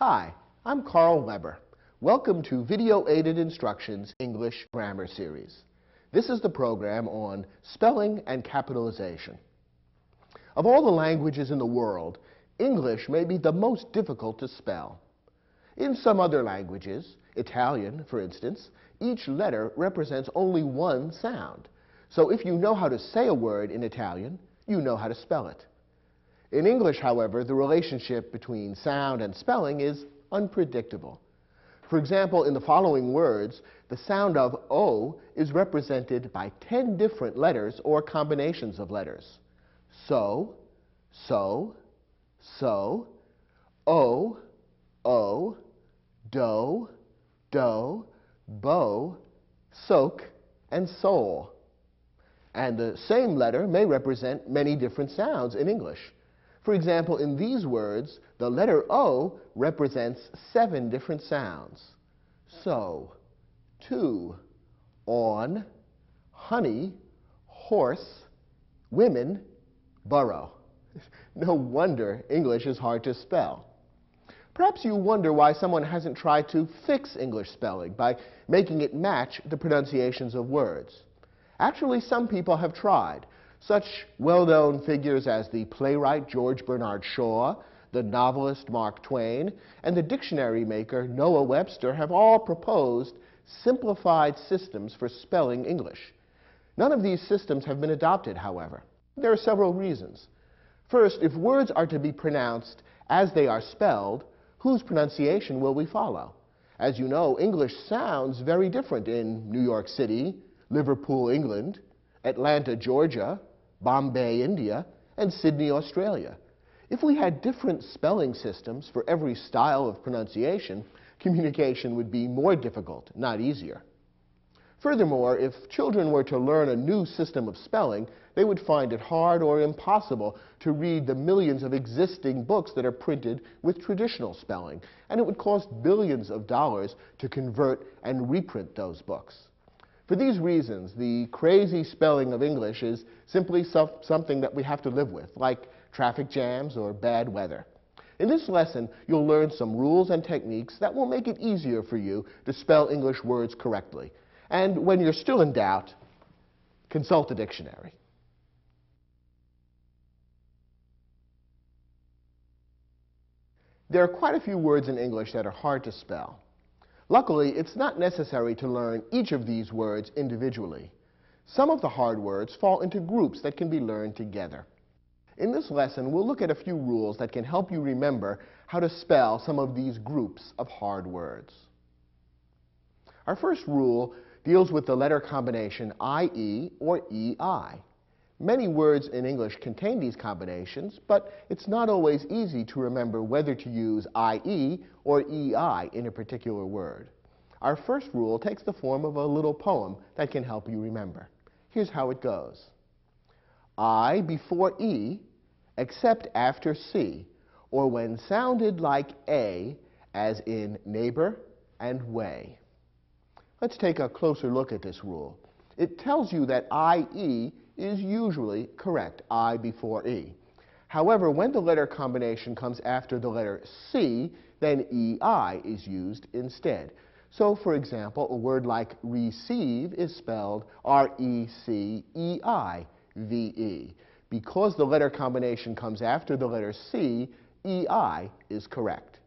Hi, I'm Carl Weber. Welcome to Video Aided Instructions English Grammar Series. This is the program on spelling and capitalization. Of all the languages in the world, English may be the most difficult to spell. In some other languages, Italian, for instance, each letter represents only one sound. So if you know how to say a word in Italian, you know how to spell it. In English, however, the relationship between sound and spelling is unpredictable. For example, in the following words, the sound of O is represented by 10 different letters or combinations of letters. So, so, so, O, o, do, do, bow, soak, and soul. And the same letter may represent many different sounds in English. For example, in these words, the letter O represents 7 different sounds. So, to, on, honey, horse, women, burrow. No wonder English is hard to spell. Perhaps you wonder why someone hasn't tried to fix English spelling by making it match the pronunciations of words. Actually, some people have tried. Such well-known figures as the playwright George Bernard Shaw, the novelist Mark Twain, and the dictionary maker Noah Webster have all proposed simplified systems for spelling English. None of these systems have been adopted, however. There are several reasons. First, if words are to be pronounced as they are spelled, whose pronunciation will we follow? As you know, English sounds very different in New York City, Liverpool, England, Atlanta, Georgia, Bombay, India, and Sydney, Australia. If we had different spelling systems for every style of pronunciation, communication would be more difficult, not easier. Furthermore, if children were to learn a new system of spelling, they would find it hard or impossible to read the millions of existing books that are printed with traditional spelling, and it would cost billions of dollars to convert and reprint those books. For these reasons, the crazy spelling of English is simply something that we have to live with, like traffic jams or bad weather. In this lesson, you'll learn some rules and techniques that will make it easier for you to spell English words correctly. And when you're still in doubt, consult a dictionary. There are quite a few words in English that are hard to spell. Luckily, it's not necessary to learn each of these words individually. Some of the hard words fall into groups that can be learned together. In this lesson, we'll look at a few rules that can help you remember how to spell some of these groups of hard words. Our first rule deals with the letter combination IE or EI. Many words in English contain these combinations, but it's not always easy to remember whether to use IE or EI in a particular word. Our first rule takes the form of a little poem that can help you remember. Here's how it goes. I before E, except after C, or when sounded like A, as in neighbor and way. Let's take a closer look at this rule. It tells you that IE is usually correct, I before E. However, when the letter combination comes after the letter C, then EI is used instead. So, for example, a word like receive is spelled R-E-C-E-I-V-E. Because the letter combination comes after the letter C, EI is correct.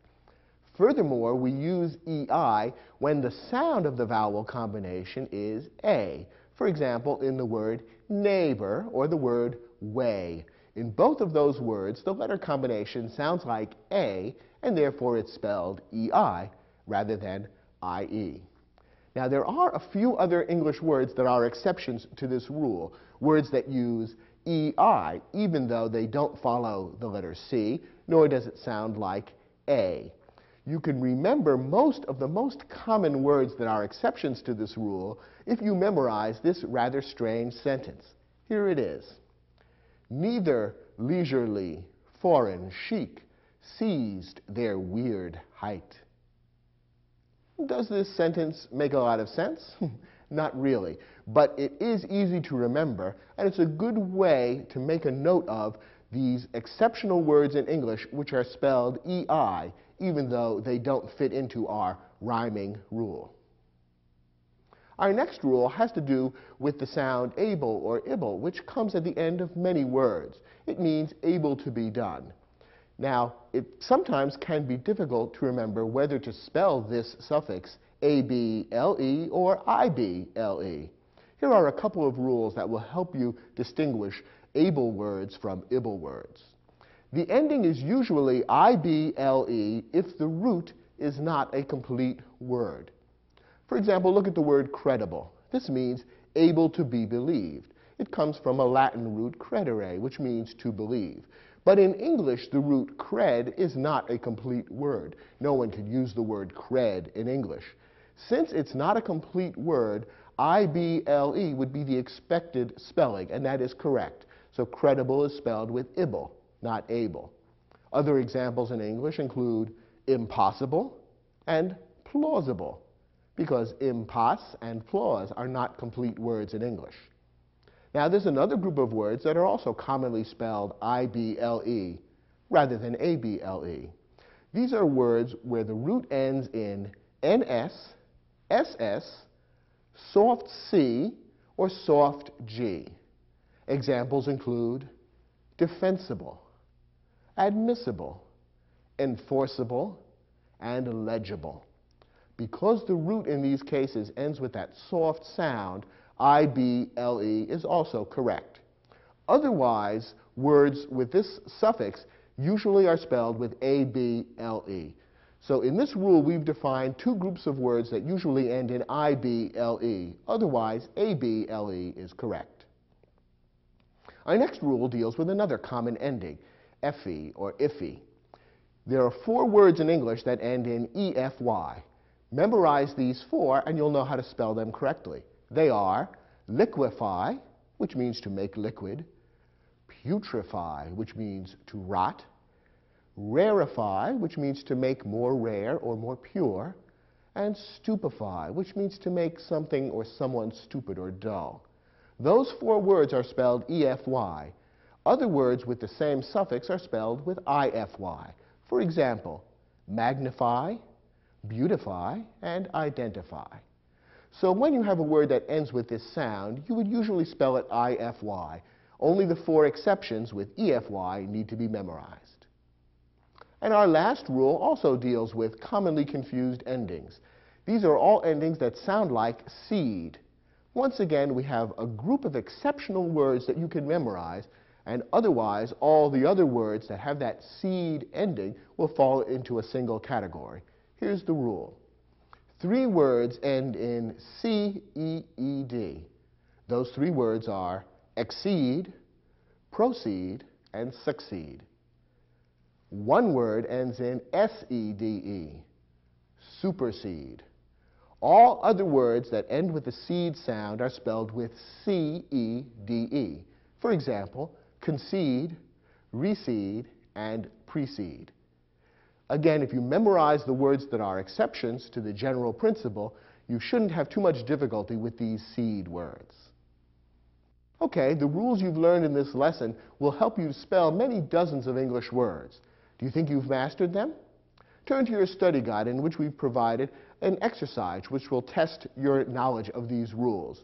Furthermore, we use EI when the sound of the vowel combination is A. For example, in the word neighbor or the word way. In both of those words, the letter combination sounds like A, and therefore it's spelled EI rather than IE. Now, there are a few other English words that are exceptions to this rule, words that use EI even though they don't follow the letter C, nor does it sound like A. You can remember most of the most common words that are exceptions to this rule if you memorize this rather strange sentence. Here it is. Neither leisurely, foreign chic seized their weird height. Does this sentence make a lot of sense? Not really, but it is easy to remember, and it's a good way to make a note of these exceptional words in English which are spelled EI even though they don't fit into our rhyming rule. Our next rule has to do with the sound able or ible, which comes at the end of many words. It means able to be done. Now, it sometimes can be difficult to remember whether to spell this suffix able or ible. Here are a couple of rules that will help you distinguish able words from ible words. The ending is usually ible if the root is not a complete word. For example, look at the word credible. This means able to be believed. It comes from a Latin root credere, which means to believe. But in English, the root cred is not a complete word. No one could use the word cred in English. Since it's not a complete word, ible would be the expected spelling, and that is correct. So credible is spelled with ible, not able. Other examples in English include impossible and plausible, because impos and plaus are not complete words in English. Now, there's another group of words that are also commonly spelled ible rather than able. These are words where the root ends in ns, ss, soft c, or soft g. Examples include defensible, admissible, enforceable, and legible. Because the root in these cases ends with that soft sound, ible is also correct. Otherwise, words with this suffix usually are spelled with able. So in this rule, we've defined two groups of words that usually end in ible. Otherwise, able is correct. Our next rule deals with another common ending, efy or iffy. There are 4 words in English that end in efy. Memorize these 4 and you'll know how to spell them correctly. They are liquefy, which means to make liquid, putrefy, which means to rot, rarefy, which means to make more rare or more pure, and stupefy, which means to make something or someone stupid or dull. Those 4 words are spelled efy. Other words with the same suffix are spelled with ify. For example, magnify, beautify, and identify. So when you have a word that ends with this sound, you would usually spell it ify. Only the 4 exceptions with efy need to be memorized. And our last rule also deals with commonly confused endings. These are all endings that sound like seed. Once again, we have a group of exceptional words that you can memorize, and otherwise all the other words that have that seed ending will fall into a single category. Here's the rule. 3 words end in C-E-E-D. Those 3 words are exceed, proceed, and succeed. 1 word ends in S-E-D-E, supersede. All other words that end with the seed sound are spelled with C-E-D-E. For example, concede, recede, and precede. Again, if you memorize the words that are exceptions to the general principle, you shouldn't have too much difficulty with these seed words. Okay, the rules you've learned in this lesson will help you spell many dozens of English words. Do you think you've mastered them? Turn to your study guide, in which we've provided an exercise which will test your knowledge of these rules.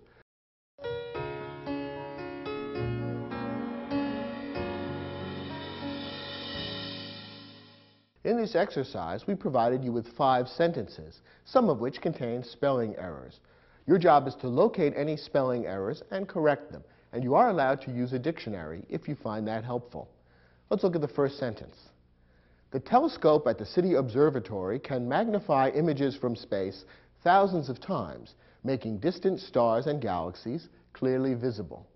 In this exercise, we provided you with 5 sentences, some of which contain spelling errors. Your job is to locate any spelling errors and correct them, and you are allowed to use a dictionary if you find that helpful. Let's look at the first sentence. The telescope at the City Observatory can magnify images from space thousands of times, making distant stars and galaxies clearly visible.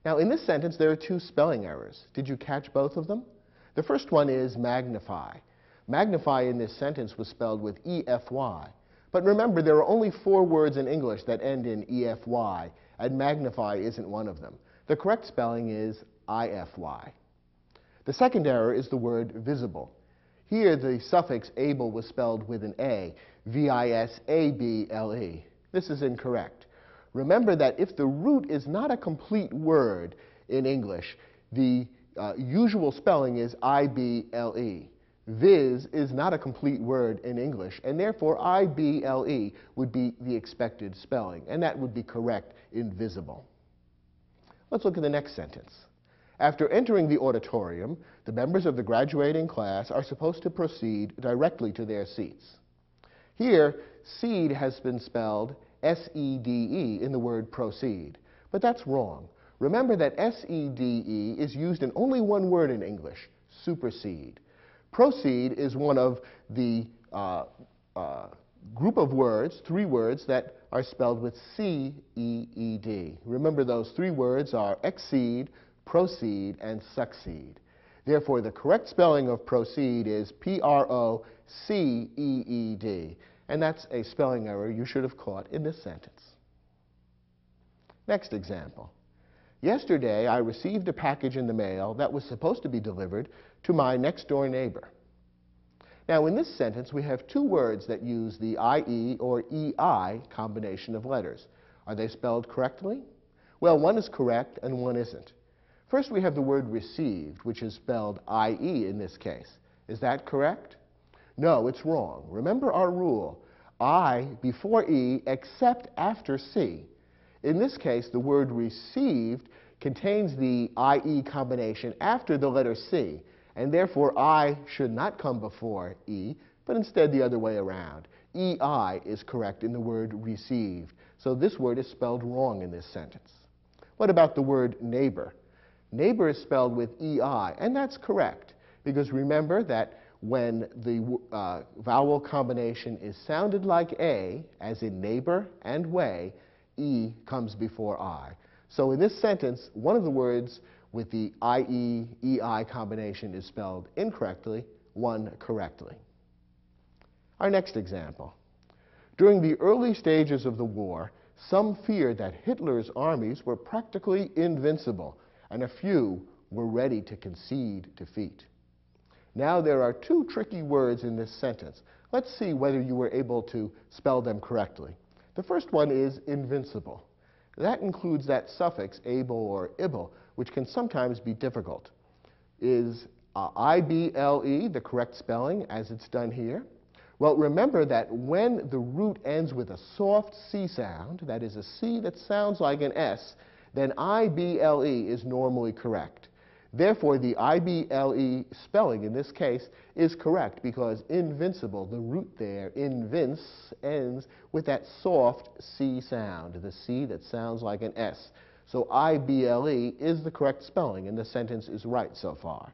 Now, in this sentence, there are 2 spelling errors. Did you catch both of them? The first one is magnify. Magnify in this sentence was spelled with E-F-Y. But remember, there are only 4 words in English that end in E-F-Y, and magnify isn't one of them. The correct spelling is I-F-Y. The second error is the word visible. Here, the suffix able was spelled with an A, V-I-S-A-B-L-E. This is incorrect. Remember that if the root is not a complete word in English, the usual spelling is I-B-L-E. Viz is not a complete word in English, and therefore I-B-L-E would be the expected spelling, and that would be correct, invisible. Let's look at the next sentence. After entering the auditorium, the members of the graduating class are supposed to proceed directly to their seats. Here, seed has been spelled S-E-D-E in the word proceed, but that's wrong. Remember that S-E-D-E is used in only one word in English, supersede. Proceed is one of the group of words, 3 words, that are spelled with C-E-E-D. Remember, those 3 words are exceed, proceed, and succeed. Therefore, the correct spelling of proceed is P-R-O-C-E-E-D, and that's a spelling error you should have caught in this sentence. Next example. Yesterday, I received a package in the mail that was supposed to be delivered to my next-door neighbor. Now, in this sentence, we have 2 words that use the IE or EI combination of letters. Are they spelled correctly? Well, one is correct and one isn't. First, we have the word received, which is spelled IE in this case. Is that correct? No, it's wrong. Remember our rule, I before E except after C. In this case, the word received contains the IE combination after the letter C, and therefore I should not come before E, but instead the other way around. EI is correct in the word received, so this word is spelled wrong in this sentence. What about the word neighbor? Neighbor is spelled with EI, and that's correct, because remember that when the vowel combination is sounded like A, as in neighbor and way, E comes before I. So in this sentence, one of the words with the IE, EI combination is spelled incorrectly, one correctly. Our next example. During the early stages of the war, some feared that Hitler's armies were practically invincible, and a few were ready to concede defeat. Now there are 2 tricky words in this sentence. Let's see whether you were able to spell them correctly. The first one is invincible. That includes that suffix able or ible, which can sometimes be difficult. Is I-B-L-E the correct spelling as it's done here? Well, remember that when the root ends with a soft C sound, that is a C that sounds like an S, then I-B-L-E is normally correct. Therefore, the I-B-L-E spelling in this case is correct because invincible, the root there, invince, ends with that soft C sound, the C that sounds like an S. So I-B-L-E is the correct spelling, and the sentence is right so far.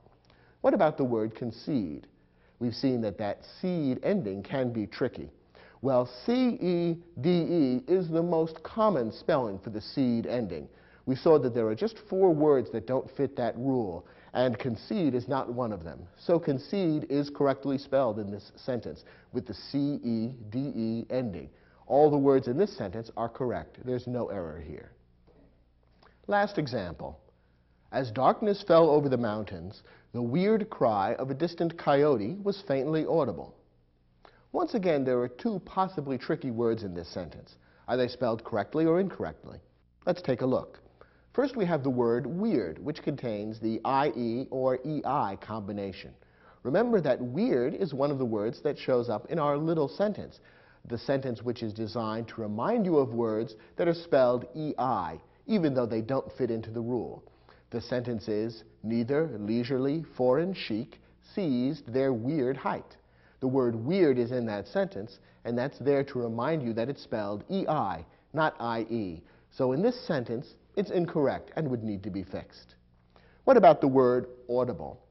What about the word concede? We've seen that that seed ending can be tricky. Well, C-E-D-E is the most common spelling for the seed ending. We saw that there are just 4 words that don't fit that rule, and concede is not one of them. So concede is correctly spelled in this sentence with the C-E-D-E ending. All the words in this sentence are correct. There's no error here. Last example. As darkness fell over the mountains, the weird cry of a distant coyote was faintly audible. Once again, there are 2 possibly tricky words in this sentence. Are they spelled correctly or incorrectly? Let's take a look. First, we have the word weird, which contains the IE or EI combination. Remember that weird is one of the words that shows up in our little sentence, the sentence which is designed to remind you of words that are spelled EI, even though they don't fit into the rule. The sentence is, neither leisurely foreign chic seized their weird height. The word weird is in that sentence, and that's there to remind you that it's spelled EI, not IE. So in this sentence, it's incorrect and would need to be fixed. What about the word audible?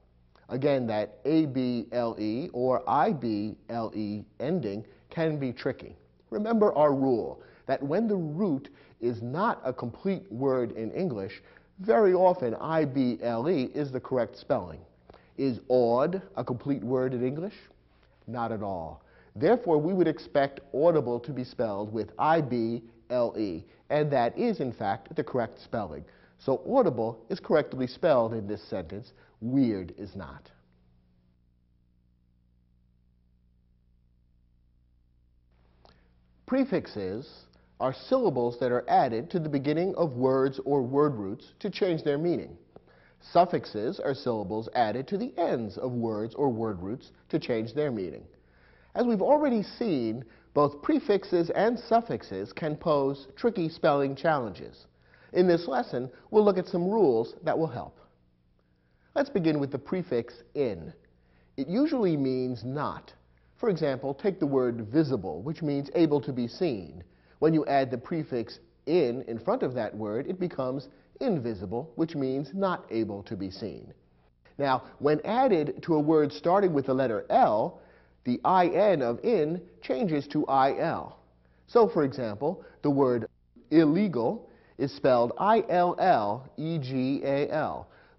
Again, that A-B-L-E or I-B-L-E ending can be tricky. Remember our rule that when the root is not a complete word in English, very often I-B-L-E is the correct spelling. Is aud a complete word in English? Not at all. Therefore, we would expect audible to be spelled with I-B-L-E, and that is, in fact, the correct spelling. So audible is correctly spelled in this sentence. Weird is not. Prefixes are syllables that are added to the beginning of words or word roots to change their meaning. Suffixes are syllables added to the ends of words or word roots to change their meaning. As we've already seen, both prefixes and suffixes can pose tricky spelling challenges. In this lesson, we'll look at some rules that will help. Let's begin with the prefix in. It usually means not. For example, take the word visible, which means able to be seen. When you add the prefix in front of that word, it becomes invisible, which means not able to be seen. Now, when added to a word starting with the letter L, the in of in changes to il. So, for example, the word illegal is spelled I-L-L-E-G-A-L.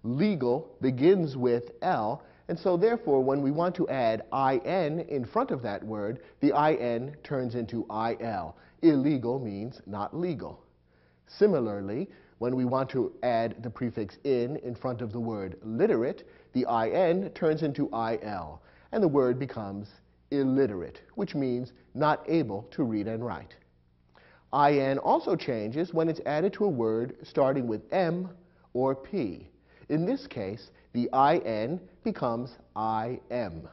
Legal begins with L, and so therefore when we want to add in front of that word, the in turns into il. Illegal means not legal. Similarly, when we want to add the prefix in front of the word literate, the in turns into il, and the word becomes illiterate, which means not able to read and write. In also changes when it's added to a word starting with M or P. In this case, the in becomes im.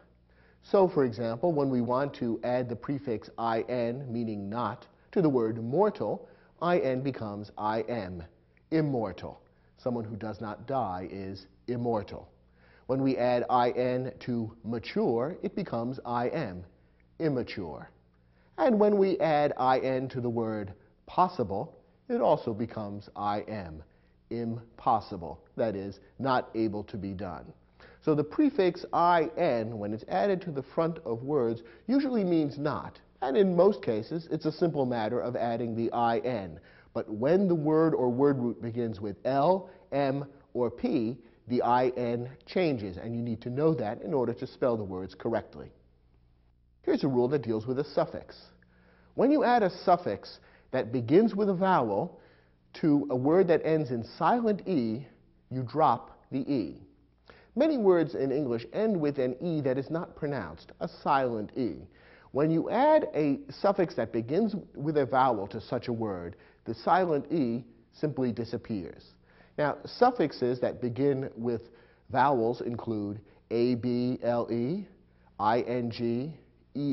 So, for example, when we want to add the prefix in, meaning not, to the word mortal, in becomes im, immortal. Someone who does not die is immortal. When we add in to mature, it becomes im, immature. And when we add in to the word possible, it also becomes im, impossible. That is, not able to be done. So the prefix in, when it's added to the front of words, usually means not. And in most cases, it's a simple matter of adding the in. But when the word or word root begins with L, M, or P, the in changes, and you need to know that in order to spell the words correctly. Here's a rule that deals with a suffix. When you add a suffix that begins with a vowel to a word that ends in silent E, you drop the E. Many words in English end with an E that is not pronounced, a silent E. When you add a suffix that begins with a vowel to such a word, the silent E simply disappears. Now, suffixes that begin with vowels include a, b, le, ing,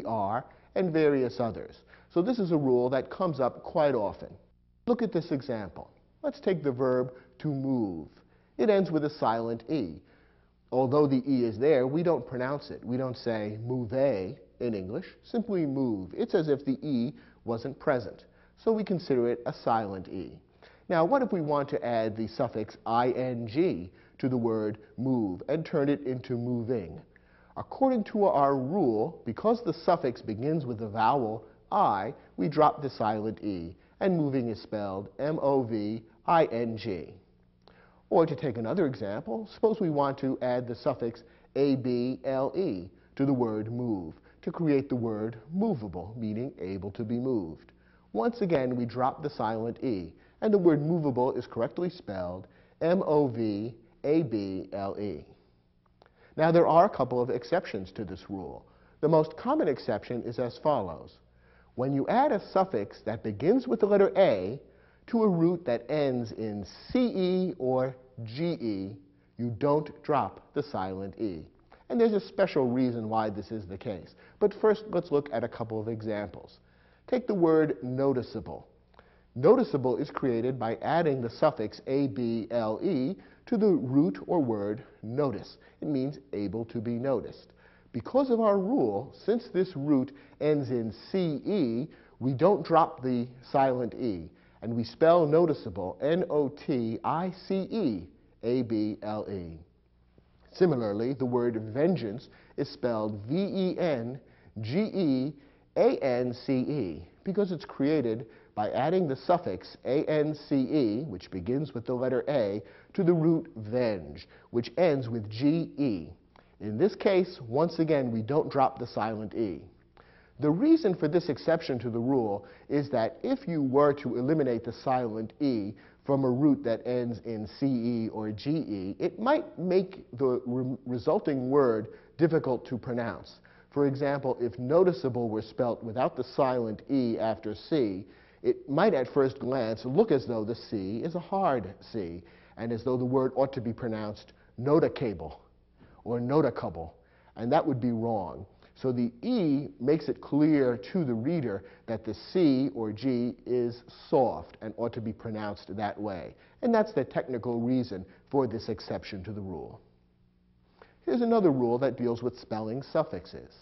er, and various others. So this is a rule that comes up quite often. Look at this example. Let's take the verb to move. It ends with a silent E. Although the E is there, we don't pronounce it. We don't say move in English, simply move. It's as if the E wasn't present. So we consider it a silent E. Now, what if we want to add the suffix ing to the word move and turn it into moving? According to our rule, because the suffix begins with the vowel I, we drop the silent E, and moving is spelled M-O-V-I-N-G. Or to take another example, suppose we want to add the suffix able to the word move to create the word movable, meaning able to be moved. Once again, we drop the silent E, and the word movable is correctly spelled M-O-V-A-B-L-E. Now, there are a couple of exceptions to this rule. The most common exception is as follows. When you add a suffix that begins with the letter A to a root that ends in CE or GE, you don't drop the silent E. And there's a special reason why this is the case. But first, let's look at a couple of examples. Take the word noticeable. Noticeable is created by adding the suffix able to the root or word notice. It means able to be noticed. Because of our rule, since this root ends in CE, we don't drop the silent E, and we spell noticeable N-O-T-I-C-E-A-B-L-E. Similarly, the word vengeance is spelled V-E-N-G-E-A-N-C-E because it's created by adding the suffix A-N-C-E, which begins with the letter A, to the root venge, which ends with G-E. In this case, once again, we don't drop the silent E. The reason for this exception to the rule is that if you were to eliminate the silent E from a root that ends in CE or GE, it might make the resulting word difficult to pronounce. For example, if noticeable were spelt without the silent E after C, it might at first glance look as though the C is a hard C. and as though the word ought to be pronounced notacable or notacable, and that would be wrong. So the E makes it clear to the reader that the C or G is soft and ought to be pronounced that way. And that's the technical reason for this exception to the rule. Here's another rule that deals with spelling suffixes.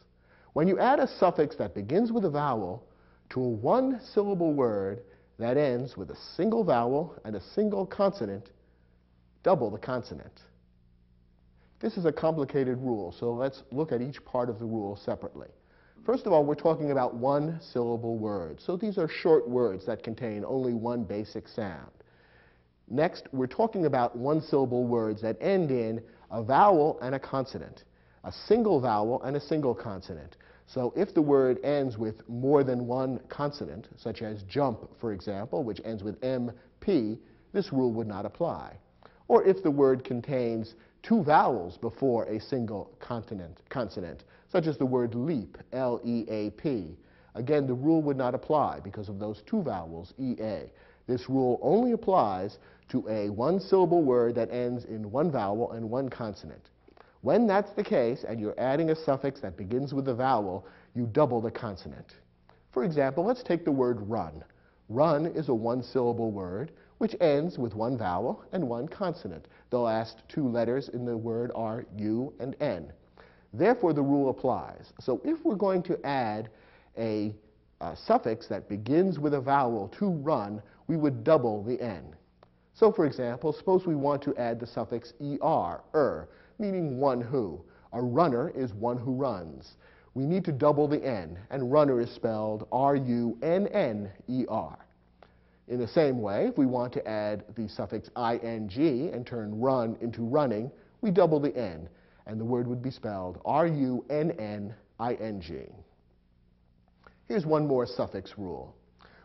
When you add a suffix that begins with a vowel to a one-syllable word that ends with a single vowel and a single consonant, double the consonant. This is a complicated rule, so let's look at each part of the rule separately. First of all, we're talking about one-syllable words. So these are short words that contain only one basic sound. Next, we're talking about one-syllable words that end in a vowel and a consonant, a single vowel and a single consonant. So if the word ends with more than one consonant, such as jump, for example, which ends with MP, this rule would not apply. Or if the word contains two vowels before a single consonant, such as the word leap, L-E-A-P. Again, the rule would not apply because of those two vowels, E-A. This rule only applies to a one-syllable word that ends in one vowel and one consonant. When that's the case, and you're adding a suffix that begins with a vowel, you double the consonant. For example, let's take the word run. Run is a one-syllable word which ends with one vowel and one consonant. The last two letters in the word are U and N. Therefore, the rule applies. So if we're going to add a suffix that begins with a vowel to run, we would double the N. So for example, suppose we want to add the suffix er, meaning one who. A runner is one who runs. We need to double the N, and runner is spelled R-U-N-N-E-R. In the same way, if we want to add the suffix ing and turn run into running, we double the N, and the word would be spelled R-U-N-N-I-N-G. Here's one more suffix rule.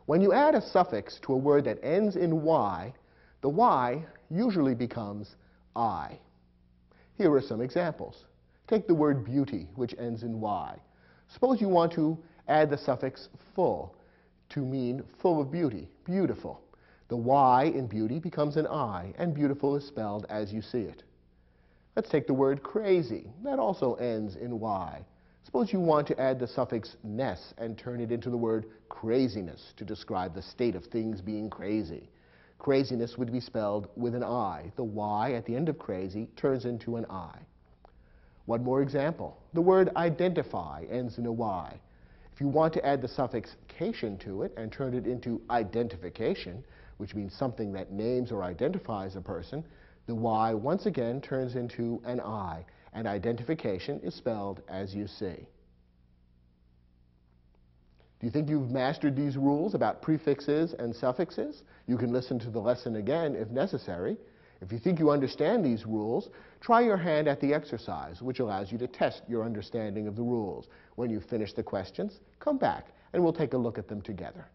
When you add a suffix to a word that ends in Y, the Y usually becomes I. Here are some examples. Take the word beauty, which ends in Y. Suppose you want to add the suffix full to mean full of beauty, beautiful. The Y in beauty becomes an I, and beautiful is spelled as you see it. Let's take the word crazy. That also ends in Y. Suppose you want to add the suffix ness and turn it into the word craziness to describe the state of things being crazy. Craziness would be spelled with an I. The Y at the end of crazy turns into an I. One more example. The word identify ends in a Y. If you want to add the suffix cation to it and turn it into identification, which means something that names or identifies a person, the Y once again turns into an I, and identification is spelled as you see. Do you think you've mastered these rules about prefixes and suffixes? You can listen to the lesson again if necessary. If you think you understand these rules, try your hand at the exercise, which allows you to test your understanding of the rules. When you finish the questions, come back and we'll take a look at them together.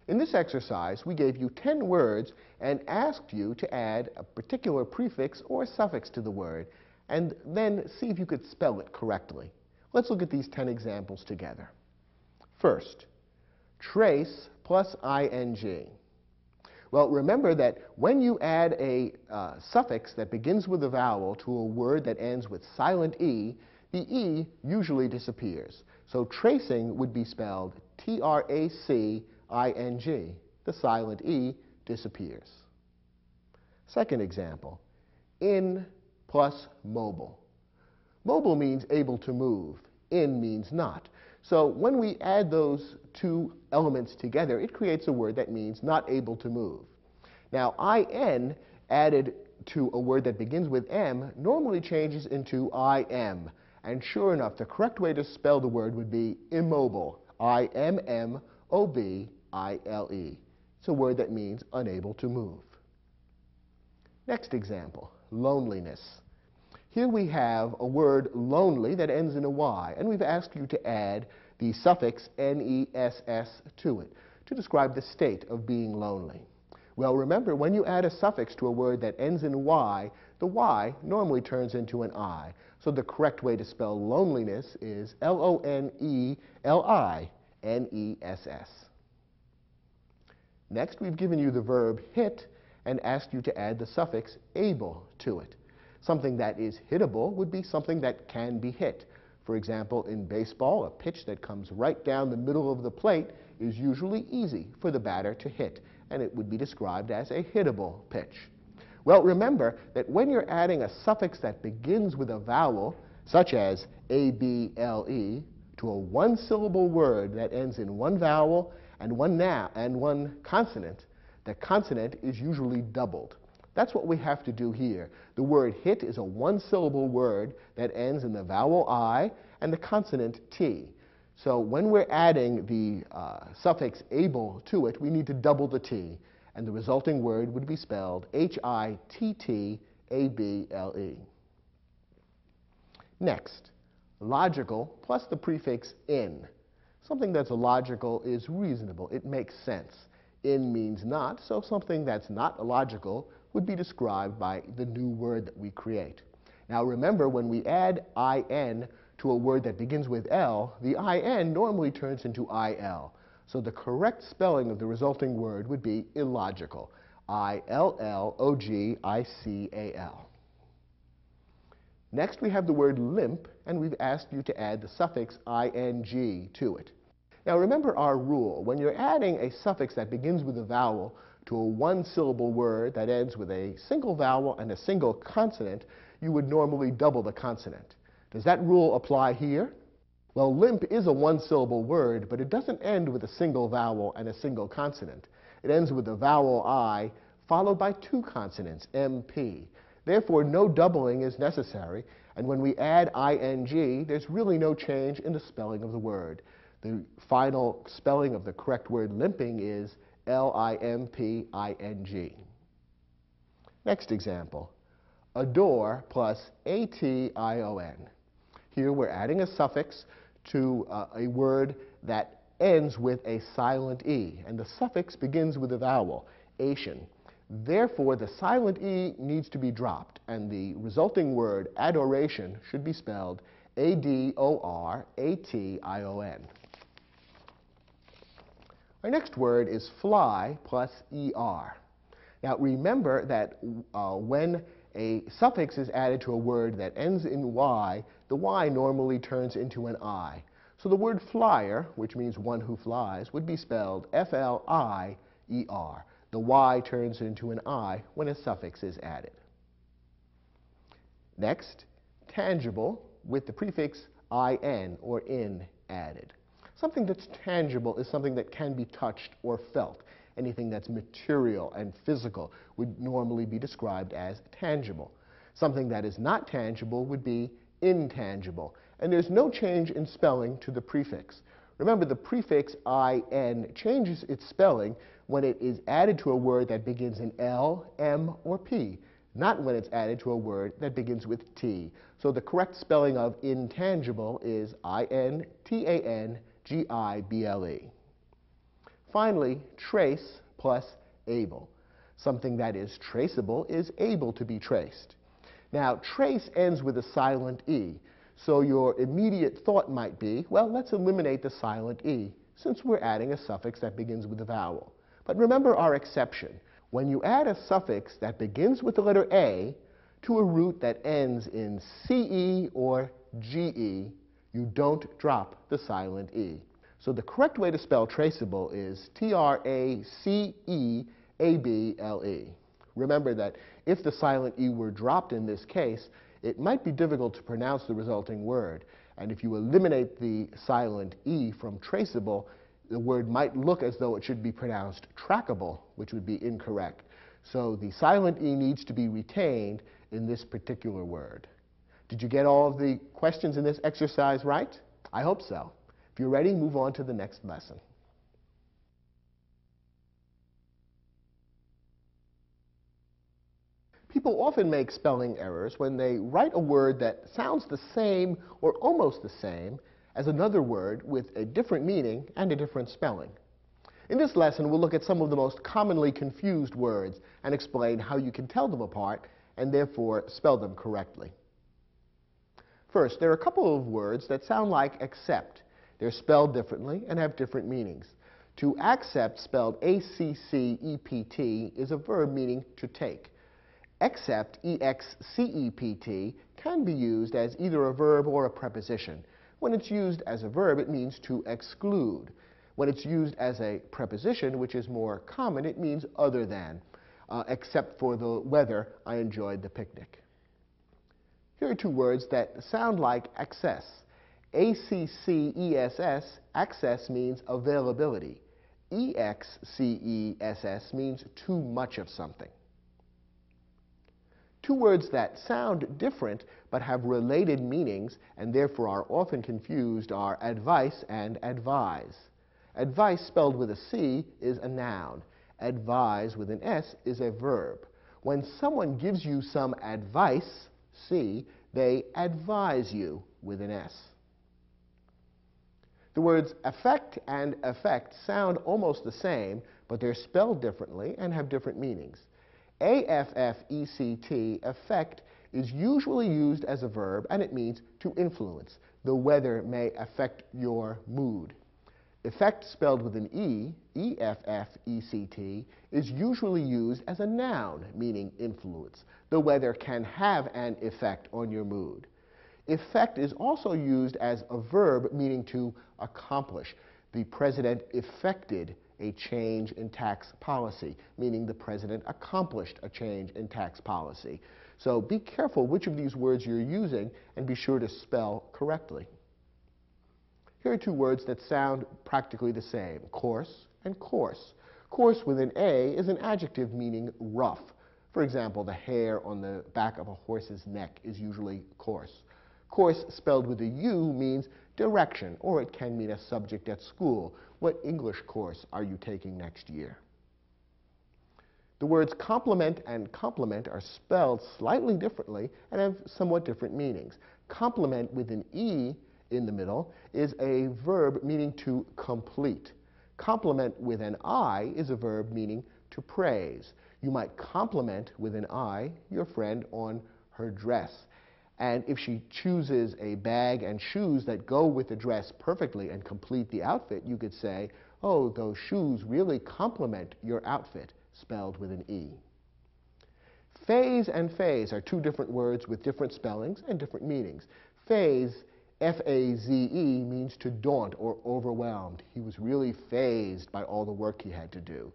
In this exercise, we gave you 10 words and asked you to add a particular prefix or suffix to the word, and then see if you could spell it correctly. Let's look at these 10 examples together. First, trace plus ing. Well, remember that when you add a suffix that begins with a vowel to a word that ends with silent E, the E usually disappears. So tracing would be spelled T-R-A-C-I-N-G. The silent E disappears. Second example, in plus mobile. Mobile means able to move. In means not. So when we add those two elements together, it creates a word that means not able to move. Now, in added to a word that begins with M normally changes into IM. And sure enough, the correct way to spell the word would be immobile. I-M-M-O-B-I-L-E. It's a word that means unable to move. Next example, loneliness. Here we have a word lonely that ends in a Y, and we've asked you to add the suffix N-E-S-S to it to describe the state of being lonely. Well, remember, when you add a suffix to a word that ends in Y, the Y normally turns into an I. So the correct way to spell loneliness is L-O-N-E-L-I-N-E-S-S. Next, we've given you the verb hit and asked you to add the suffix able to it. Something that is hittable would be something that can be hit. For example, in baseball, a pitch that comes right down the middle of the plate is usually easy for the batter to hit, and it would be described as a hittable pitch. Well, remember that when you're adding a suffix that begins with a vowel, such as A-B-L-E, to a one-syllable word that ends in one vowel and one consonant, the consonant is usually doubled. That's what we have to do here. The word hit is a one-syllable word that ends in the vowel I and the consonant T. So when we're adding the suffix able to it, we need to double the T, and the resulting word would be spelled H-I-T-T-A-B-L-E. Next, logical plus the prefix in. Something that's logical is reasonable. It makes sense. In means not, so something that's not illogical would be described by the new word that we create. Now remember, when we add in to a word that begins with L, the in normally turns into il. So the correct spelling of the resulting word would be illogical. I-L-L-O-G-I-C-A-L. Next, we have the word limp, and we've asked you to add the suffix ing to it. Now remember our rule. When you're adding a suffix that begins with a vowel to a one-syllable word that ends with a single vowel and a single consonant, you would normally double the consonant. Does that rule apply here? Well, limp is a one-syllable word, but it doesn't end with a single vowel and a single consonant. It ends with the vowel I followed by two consonants, MP. Therefore, no doubling is necessary, and when we add ing, there's really no change in the spelling of the word. The final spelling of the correct word limping is L-I-M-P-I-N-G. Next example, adore plus A-T-I-O-N. Here we're adding a suffix to a word that ends with a silent E, and the suffix begins with a vowel, ation. Therefore, the silent E needs to be dropped, and the resulting word, adoration, should be spelled A-D-O-R-A-T-I-O-N. Our next word is fly plus ER. Now remember that when a suffix is added to a word that ends in Y, the Y normally turns into an I. So the word flyer, which means one who flies, would be spelled F-L-I-E-R. The Y turns into an I when a suffix is added. Next, tangible with the prefix in or in added. Something that's tangible is something that can be touched or felt. Anything that's material and physical would normally be described as tangible. Something that is not tangible would be intangible. And there's no change in spelling to the prefix. Remember, the prefix in changes its spelling when it is added to a word that begins in L, M, or P, not when it's added to a word that begins with T. So the correct spelling of intangible is I-N-T-A-N-G-I-B-L-E. Finally, trace plus able. Something that is traceable is able to be traced. Now, trace ends with a silent E, so your immediate thought might be, well, let's eliminate the silent E, since we're adding a suffix that begins with a vowel. But remember our exception. When you add a suffix that begins with the letter A to a root that ends in CE or GE, you don't drop the silent E. So the correct way to spell traceable is T-R-A-C-E-A-B-L-E. Remember that if the silent E were dropped in this case, it might be difficult to pronounce the resulting word. And if you eliminate the silent E from traceable, the word might look as though it should be pronounced trackable, which would be incorrect. So the silent E needs to be retained in this particular word. Did you get all of the questions in this exercise right? I hope so. If you're ready, move on to the next lesson. People often make spelling errors when they write a word that sounds the same or almost the same as another word with a different meaning and a different spelling. In this lesson, we'll look at some of the most commonly confused words and explain how you can tell them apart and therefore spell them correctly. First, there are a couple of words that sound like accept. They're spelled differently and have different meanings. To accept, spelled A-C-C-E-P-T, is a verb meaning to take. Except, E-X-C-E-P-T, can be used as either a verb or a preposition. When it's used as a verb, it means to exclude. When it's used as a preposition, which is more common, it means other than. Except for the weather, I enjoyed the picnic. Here are two words that sound like access. A-C-C-E-S-S, access means availability. E-X-C-E-S-S means too much of something. Two words that sound different but have related meanings and therefore are often confused are advice and advise. Advice spelled with a C is a noun. Advise with an S is a verb. When someone gives you some advice, C, they advise you with an S. The words affect and effect sound almost the same, but they're spelled differently and have different meanings. A-F-F-E-C-T, affect, is usually used as a verb, and it means to influence. The weather may affect your mood. Effect, spelled with an E, E-F-F-E-C-T, is usually used as a noun, meaning influence. The weather can have an effect on your mood. Effect is also used as a verb meaning to accomplish. The president effected a change in tax policy, meaning the president accomplished a change in tax policy. So be careful which of these words you're using and be sure to spell correctly. Here are two words that sound practically the same, coarse and coarse. Coarse with an A is an adjective meaning rough. For example, the hair on the back of a horse's neck is usually coarse. Course spelled with a U means direction, or it can mean a subject at school. What English course are you taking next year? The words complement and complement are spelled slightly differently and have somewhat different meanings. Complement with an E in the middle is a verb meaning to complete. Compliment with an I is a verb meaning to praise. You might compliment with an I your friend on her dress. And if she chooses a bag and shoes that go with the dress perfectly and complete the outfit, you could say, oh, those shoes really complement your outfit, spelled with an E. Phase and phase are two different words with different spellings and different meanings. Phase, F-A-Z-E, means to daunt or overwhelmed. He was really phased by all the work he had to do.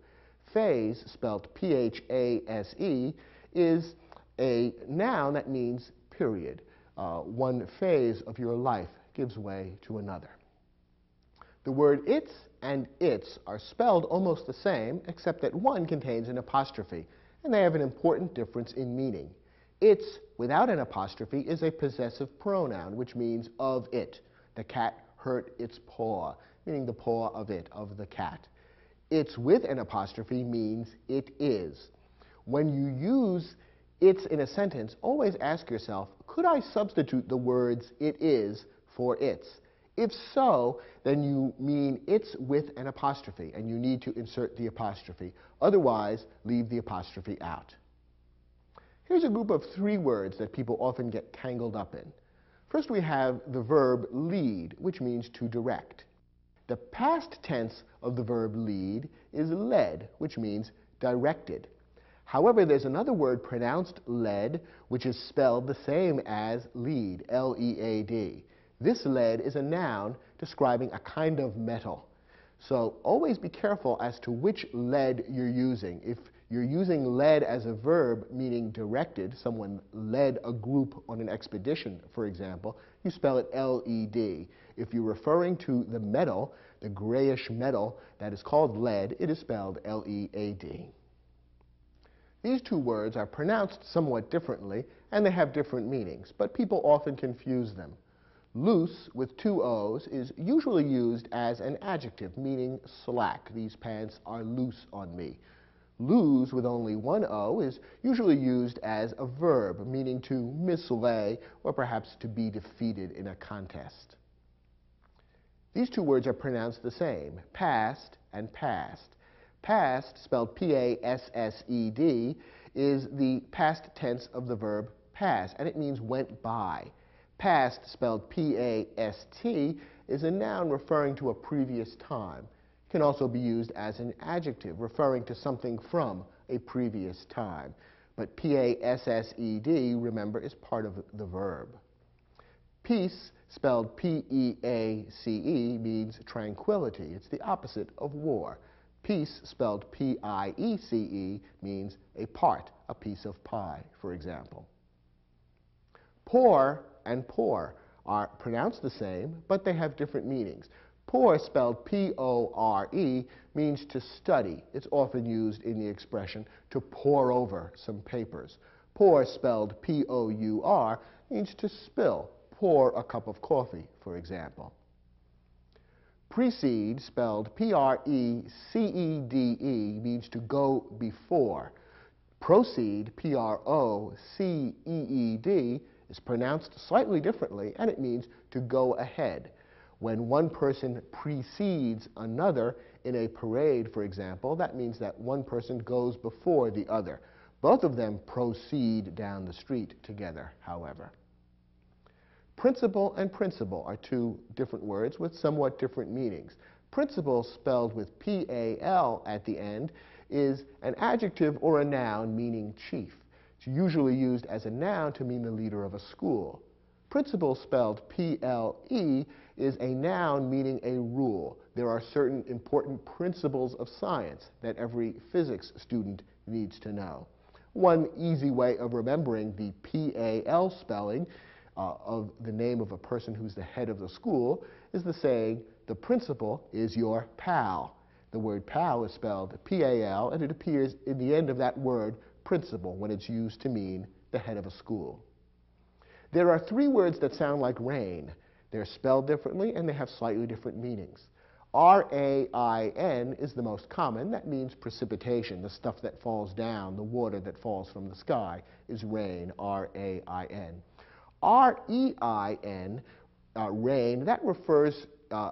Phase, spelled P-H-A-S-E, is a noun that means period. One phase of your life gives way to another. The word its and its are spelled almost the same, except that one contains an apostrophe, and they have an important difference in meaning. Its, without an apostrophe, is a possessive pronoun, which means of it. The cat hurt its paw, meaning the paw of it, of the cat. Its with an apostrophe means it is. When you use its in a sentence, always ask yourself, could I substitute the words it is for its? If so, then you mean it's with an apostrophe, and you need to insert the apostrophe. Otherwise, leave the apostrophe out. Here's a group of three words that people often get tangled up in. First, we have the verb lead, which means to direct. The past tense of the verb lead is led, which means directed. However, there's another word pronounced led, which is spelled the same as lead, L-E-A-D. This lead is a noun describing a kind of metal. So always be careful as to which lead you're using. If you're using led as a verb, meaning directed, someone led a group on an expedition, for example, you spell it L-E-D. If you're referring to the metal, the grayish metal that is called lead, it is spelled L-E-A-D. These two words are pronounced somewhat differently, and they have different meanings, but people often confuse them. Loose, with two O's, is usually used as an adjective, meaning slack. These pants are loose on me. Lose, with only one O, is usually used as a verb, meaning to mislay or perhaps to be defeated in a contest. These two words are pronounced the same, past and past. Past, spelled P-A-S-S-E-D, is the past tense of the verb pass, and it means went by. Past, spelled P-A-S-T, is a noun referring to a previous time. It can also be used as an adjective referring to something from a previous time. But P-A-S-S-E-D, remember, is part of the verb. Peace, spelled P-E-A-C-E, means tranquility. It's the opposite of war. Peace, spelled P-I-E-C-E, means a part, a piece of pie, for example. Poor and poor are pronounced the same, but they have different meanings. Poor, spelled P-O-R-E, means to study. It's often used in the expression to pore over some papers. Pour, spelled P-O-U-R, means to spill. Pour a cup of coffee, for example. Precede, spelled P-R-E-C-E-D-E, means to go before. Proceed, P-R-O-C-E-E-D, is pronounced slightly differently, and it means to go ahead. When one person precedes another in a parade, for example, that means that one person goes before the other. Both of them proceed down the street together, however. Principal and principal are two different words with somewhat different meanings. Principal, spelled with P-A-L at the end, is an adjective or a noun meaning chief. It's usually used as a noun to mean the leader of a school. Principle, spelled P-L-E, is a noun meaning a rule. There are certain important principles of science that every physics student needs to know. One easy way of remembering the P-A-L spelling of the name of a person who's the head of the school is the saying, the principal is your pal. The word pal is spelled P-A-L, and it appears in the end of that word, principal, when it's used to mean the head of a school. There are three words that sound like rain. They're spelled differently, and they have slightly different meanings. R-A-I-N is the most common. That means precipitation, the stuff that falls down, the water that falls from the sky is rain, R-A-I-N. R-E-I-N, rain, that refers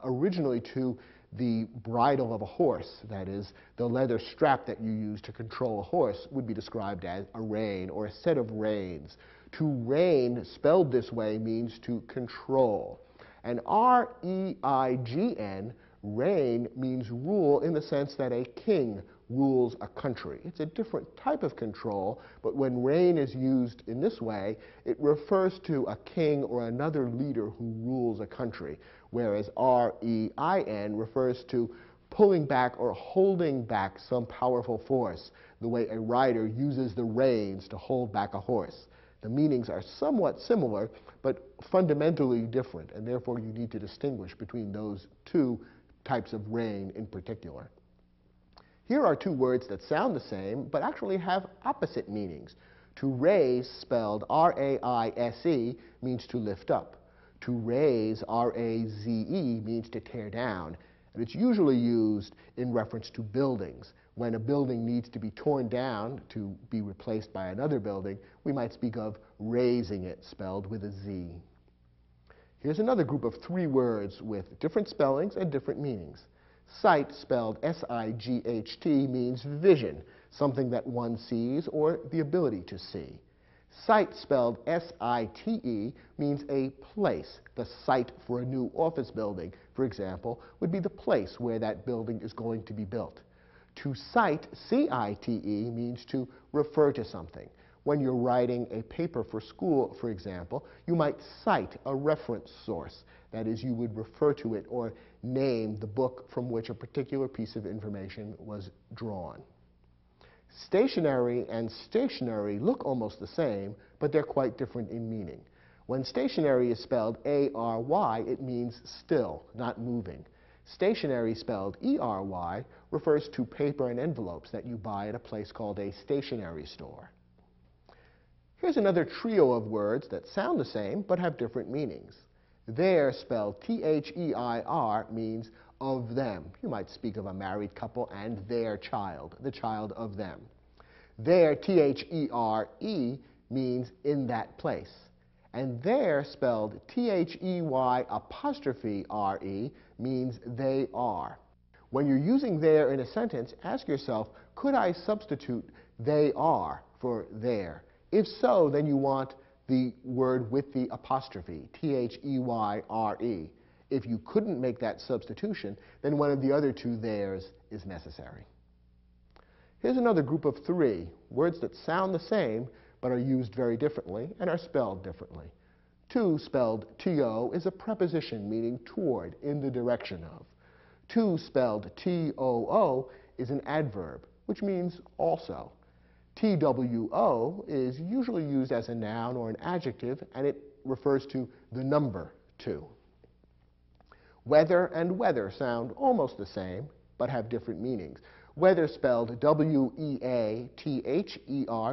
originally to the bridle of a horse. That is, the leather strap that you use to control a horse would be described as a rein or a set of reins. To reign, spelled this way, means to control. And R-E-I-G-N, reign, means rule in the sense that a king rules a country. It's a different type of control, but when reign is used in this way, it refers to a king or another leader who rules a country, whereas R-E-I-N refers to pulling back or holding back some powerful force, the way a rider uses the reins to hold back a horse. The meanings are somewhat similar, but fundamentally different, and therefore you need to distinguish between those two types of reign in particular. Here are two words that sound the same, but actually have opposite meanings. To raise, spelled R-A-I-S-E, means to lift up. To raze, R-A-Z-E, means to tear down. And it's usually used in reference to buildings. When a building needs to be torn down to be replaced by another building, we might speak of raising it, spelled with a Z. Here's another group of three words with different spellings and different meanings. Sight, spelled S-I-G-H-T, means vision, something that one sees or the ability to see. Site, spelled S-I-T-E, means a place. The site for a new office building, for example, would be the place where that building is going to be built. To cite, C-I-T-E, means to refer to something. When you're writing a paper for school, for example, you might cite a reference source. That is, you would refer to it or name the book from which a particular piece of information was drawn. Stationary and stationary look almost the same, but they're quite different in meaning. When stationary is spelled A-R-Y, it means still, not moving. Stationary, spelled E-R-Y, refers to paper and envelopes that you buy at a place called a stationery store. Here's another trio of words that sound the same but have different meanings. Their, spelled T-H-E-I-R, means of them. You might speak of a married couple and their child, the child of them. Their, T-H-E-R-E, means in that place. And their, spelled T-H-E-Y apostrophe R-E, means they are. When you're using their in a sentence, ask yourself, could I substitute they are for there. If so, then you want the word with the apostrophe, T-H-E-Y-R-E. If you couldn't make that substitution, then one of the other two theirs is necessary. Here's another group of three, words that sound the same but are used very differently and are spelled differently. To, spelled T-O, is a preposition meaning toward, in the direction of. To, spelled T-O-O, is an adverb, which means also. T-W-O is usually used as a noun or an adjective, and it refers to the number two. Weather and weather sound almost the same, but have different meanings. Weather, spelled W-E-A-T-H-E-R,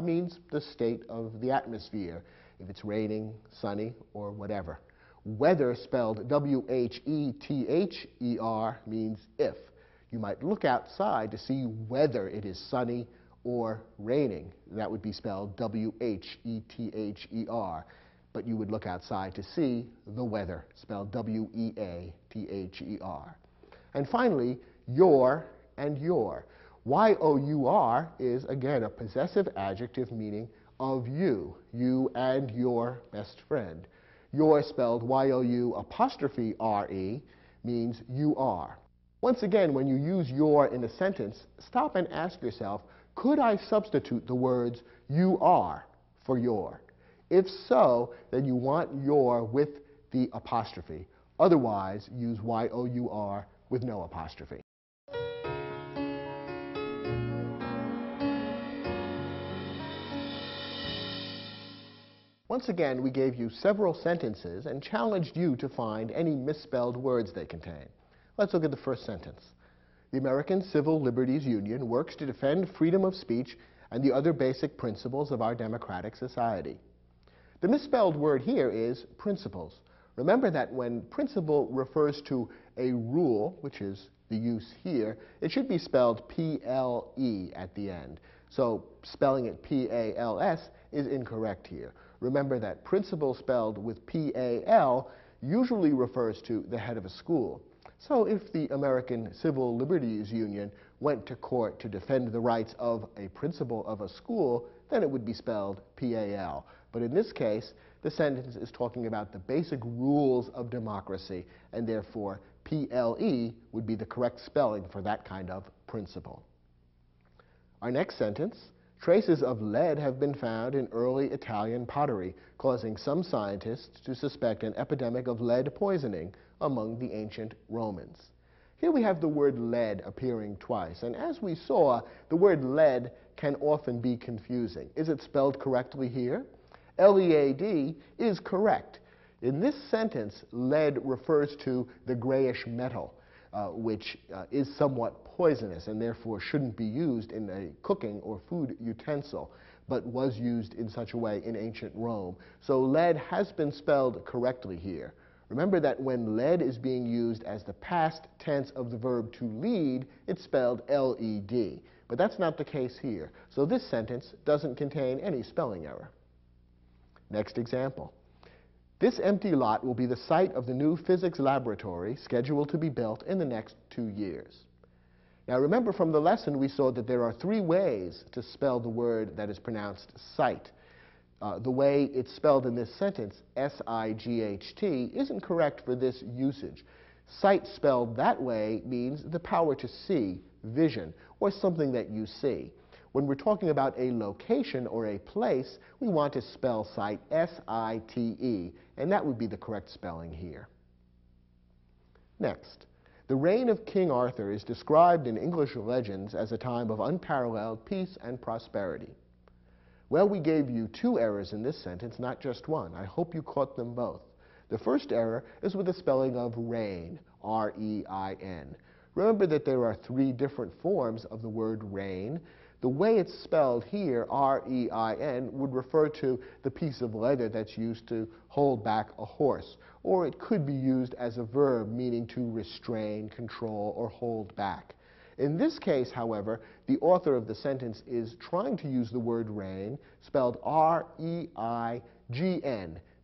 means the state of the atmosphere, if it's raining, sunny, or whatever. Weather, spelled W-H-E-T-H-E-R, means if. You might look outside to see whether it is sunny or raining. That would be spelled W-H-E-T-H-E-R. But you would look outside to see the weather, spelled W-E-A-T-H-E-R. And finally, your and your. Y-O-U-R is, again, a possessive adjective meaning of you, you and your best friend. Your, spelled Y-O-U apostrophe R-E, means you are. Once again, when you use your in a sentence, stop and ask yourself, could I substitute the words you are for your? If so, then you want your with the apostrophe. Otherwise, use Y-O-U-R with no apostrophe. Once again, we gave you several sentences and challenged you to find any misspelled words they contain. Let's look at the first sentence. The American Civil Liberties Union works to defend freedom of speech and the other basic principles of our democratic society. The misspelled word here is principles. Remember that when principle refers to a rule, which is the use here, it should be spelled P-L-E at the end. So spelling it P-A-L-S is incorrect here. Remember that principal spelled with P-A-L usually refers to the head of a school. So if the American Civil Liberties Union went to court to defend the rights of a principal of a school, then it would be spelled P-A-L. But in this case, the sentence is talking about the basic rules of democracy, and therefore P-L-E would be the correct spelling for that kind of principle. Our next sentence, traces of lead have been found in early Italian pottery, causing some scientists to suspect an epidemic of lead poisoning among the ancient Romans. Here we have the word lead appearing twice, and as we saw, the word lead can often be confusing. Is it spelled correctly here? L-E-A-D is correct. In this sentence, lead refers to the grayish metal, which is somewhat poisonous and therefore shouldn't be used in a cooking or food utensil, but was used in such a way in ancient Rome. So lead has been spelled correctly here. Remember that when lead is being used as the past tense of the verb to lead, it's spelled L-E-D. But that's not the case here. So this sentence doesn't contain any spelling error. Next example. This empty lot will be the site of the new physics laboratory scheduled to be built in the next 2 years. Now remember from the lesson we saw that there are three ways to spell the word that is pronounced site. The way it's spelled in this sentence, S-I-G-H-T, isn't correct for this usage. Sight spelled that way means the power to see, vision, or something that you see. When we're talking about a location or a place, we want to spell sight S-I-T-E, and that would be the correct spelling here. Next, the reign of King Arthur is described in English legends as a time of unparalleled peace and prosperity. Well, we gave you two errors in this sentence, not just one. I hope you caught them both. The first error is with the spelling of reign, R-E-I-N. Remember that there are three different forms of the word reign. The way it's spelled here, R-E-I-N, would refer to the piece of leather that's used to hold back a horse, or it could be used as a verb meaning to restrain, control, or hold back. In this case, however, the author of the sentence is trying to use the word reign, spelled R-E-I-G-N,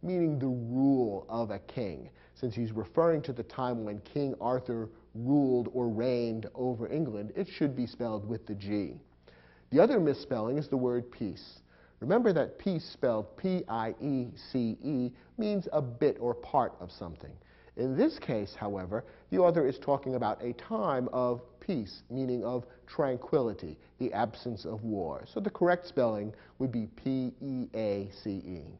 meaning the rule of a king. Since he's referring to the time when King Arthur ruled or reigned over England, it should be spelled with the G. The other misspelling is the word peace. Remember that piece spelled P-I-E-C-E means a bit or part of something. In this case, however, the author is talking about a time of peace, meaning of tranquility, the absence of war. So the correct spelling would be P-E-A-C-E.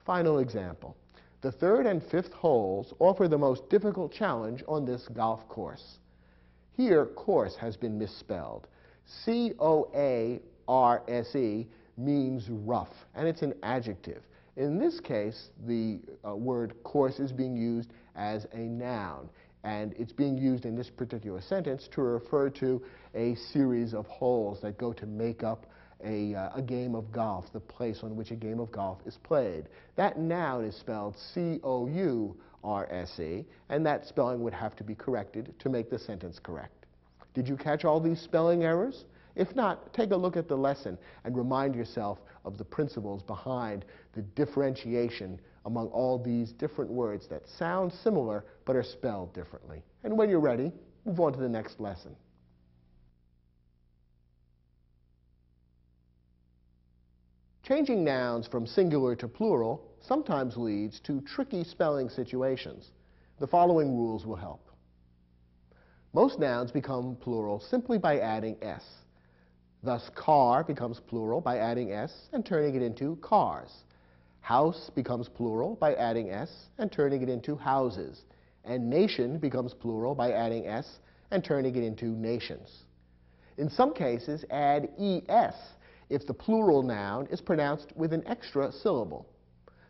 Final example. The third and fifth holes offer the most difficult challenge on this golf course. Here, course has been misspelled. C-O-A-R-S-E means rough, and it's an adjective. In this case, the word course is being used as a noun, and it's being used in this particular sentence to refer to a series of holes that go to make up a game of golf, the place on which a game of golf is played. That noun is spelled C-O-U-R-S-E, and that spelling would have to be corrected to make the sentence correct. Did you catch all these spelling errors? If not, take a look at the lesson and remind yourself of the principles behind the differentiation among all these different words that sound similar but are spelled differently. And when you're ready, move on to the next lesson. Changing nouns from singular to plural sometimes leads to tricky spelling situations. The following rules will help. Most nouns become plural simply by adding s. Thus, car becomes plural by adding s and turning it into cars. House becomes plural by adding s and turning it into houses. And nation becomes plural by adding s and turning it into nations. In some cases, add es if the plural noun is pronounced with an extra syllable.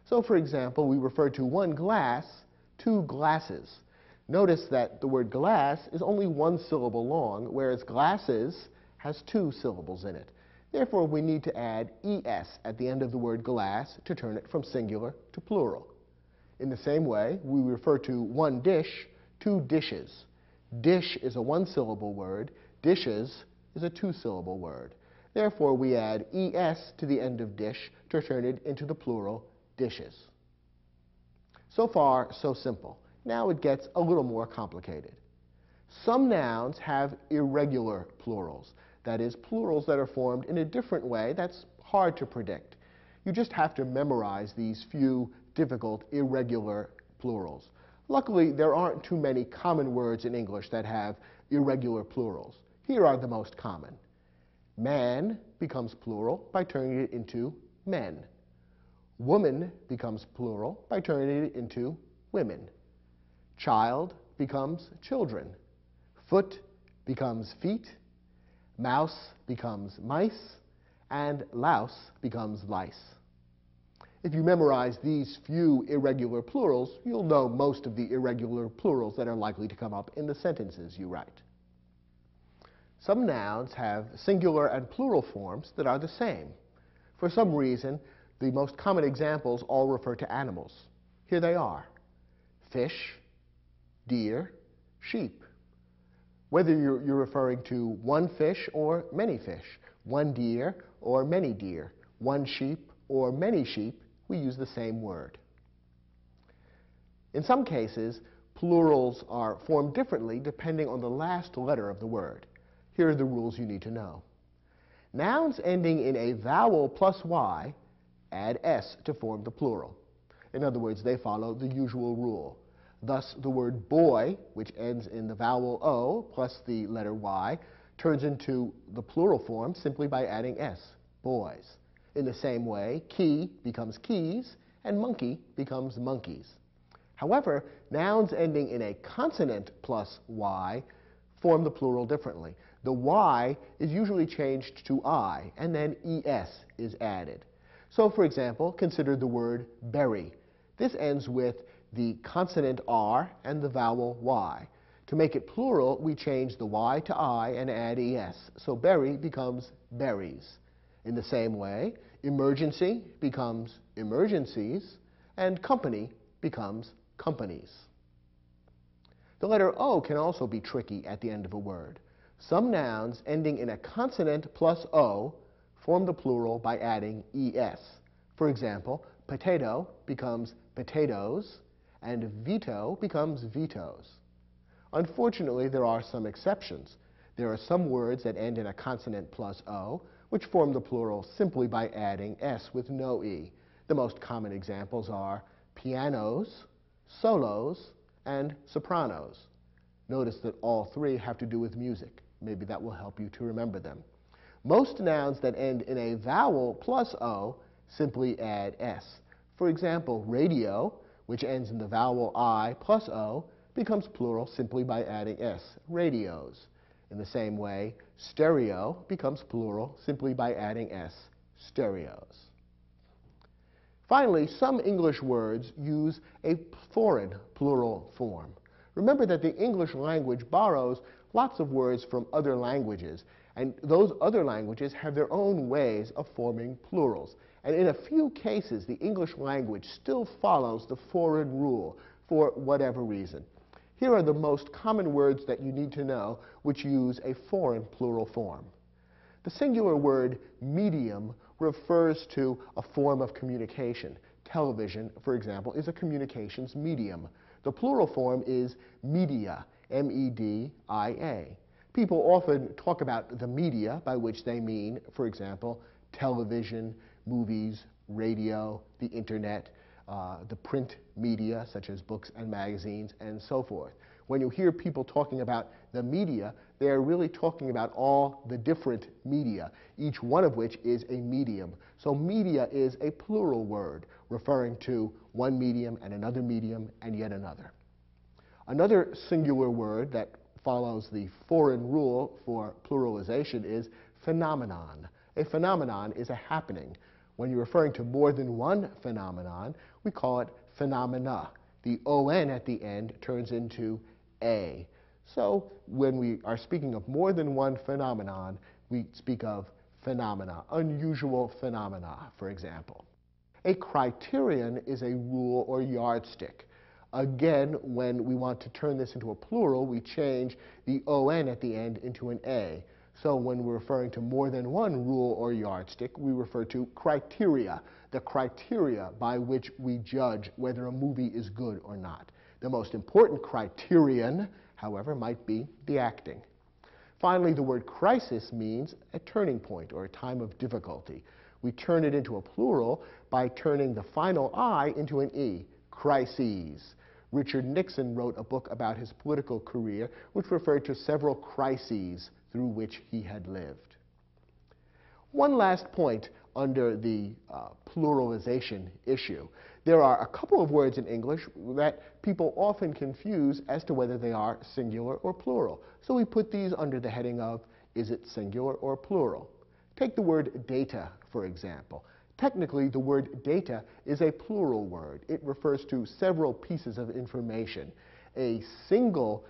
So, for example, we refer to one glass, two glasses. Notice that the word glass is only one syllable long, whereas glasses has two syllables in it. Therefore, we need to add es at the end of the word glass to turn it from singular to plural. In the same way, we refer to one dish, two dishes. Dish is a one-syllable word. Dishes is a two-syllable word. Therefore, we add es to the end of dish to turn it into the plural dishes. So far, so simple. Now it gets a little more complicated. Some nouns have irregular plurals. That is, plurals that are formed in a different way that's hard to predict. You just have to memorize these few difficult irregular plurals. Luckily, there aren't too many common words in English that have irregular plurals. Here are the most common. Man becomes plural by turning it into men. Woman becomes plural by turning it into women. Child becomes children. Foot becomes feet. Mouse becomes mice. And louse becomes lice. If you memorize these few irregular plurals, you'll know most of the irregular plurals that are likely to come up in the sentences you write. Some nouns have singular and plural forms that are the same. For some reason, the most common examples all refer to animals. Here they are: fish, deer, sheep. Whether you're referring to one fish or many fish, one deer or many deer, one sheep or many sheep, we use the same word. In some cases, plurals are formed differently depending on the last letter of the word. Here are the rules you need to know. Nouns ending in a vowel plus y add s to form the plural. In other words, they follow the usual rule. Thus, the word boy, which ends in the vowel o plus the letter y, turns into the plural form simply by adding s, boys. In the same way, key becomes keys, and monkey becomes monkeys. However, nouns ending in a consonant plus y form the plural differently. The y is usually changed to I, and then es is added. So, for example, consider the word berry. This ends with the consonant r and the vowel y. To make it plural, we change the y to I and add es. So berry becomes berries. In the same way, emergency becomes emergencies, and company becomes companies. The letter O can also be tricky at the end of a word. Some nouns ending in a consonant plus O form the plural by adding es. For example, potato becomes potatoes, and veto becomes vetoes. Unfortunately, there are some exceptions. There are some words that end in a consonant plus O, which form the plural simply by adding s with no e. The most common examples are pianos, solos, and sopranos. Notice that all three have to do with music. Maybe that will help you to remember them. Most nouns that end in a vowel plus o simply add s. For example, radio, which ends in the vowel I plus o, becomes plural simply by adding s, radios. In the same way, stereo becomes plural simply by adding s, stereos. Finally, some English words use a foreign plural form. Remember that the English language borrows lots of words from other languages, and those other languages have their own ways of forming plurals. And in a few cases, the English language still follows the foreign rule for whatever reason. Here are the most common words that you need to know which use a foreign plural form. The singular word medium refers to a form of communication. Television, for example, is a communications medium. The plural form is media, M-E-D-I-A. People often talk about the media, by which they mean, for example, television, movies, radio, the internet, the print media, such as books and magazines, and so forth. When you hear people talking about the media, they are really talking about all the different media, each one of which is a medium. So media is a plural word, referring to one medium and yet another. Another singular word that follows the foreign rule for pluralization is phenomenon. A phenomenon is a happening. When you're referring to more than one phenomenon, we call it phenomena. The on at the end turns into a. So when we are speaking of more than one phenomenon, we speak of phenomena, unusual phenomena, for example. A criterion is a rule or yardstick. Again, when we want to turn this into a plural, we change the on at the end into an a. So when we're referring to more than one rule or yardstick, we refer to criteria, the criteria by which we judge whether a movie is good or not. The most important criterion, however, might be the acting. Finally, the word crisis means a turning point or a time of difficulty. We turn it into a plural by turning the final I into an E, crises. Richard Nixon wrote a book about his political career which referred to several crises through which he had lived. One last point under the pluralization issue. There are a couple of words in English that people often confuse as to whether they are singular or plural. So we put these under the heading of, is it singular or plural? Take the word data, for example. Technically, the word data is a plural word. It refers to several pieces of information. A single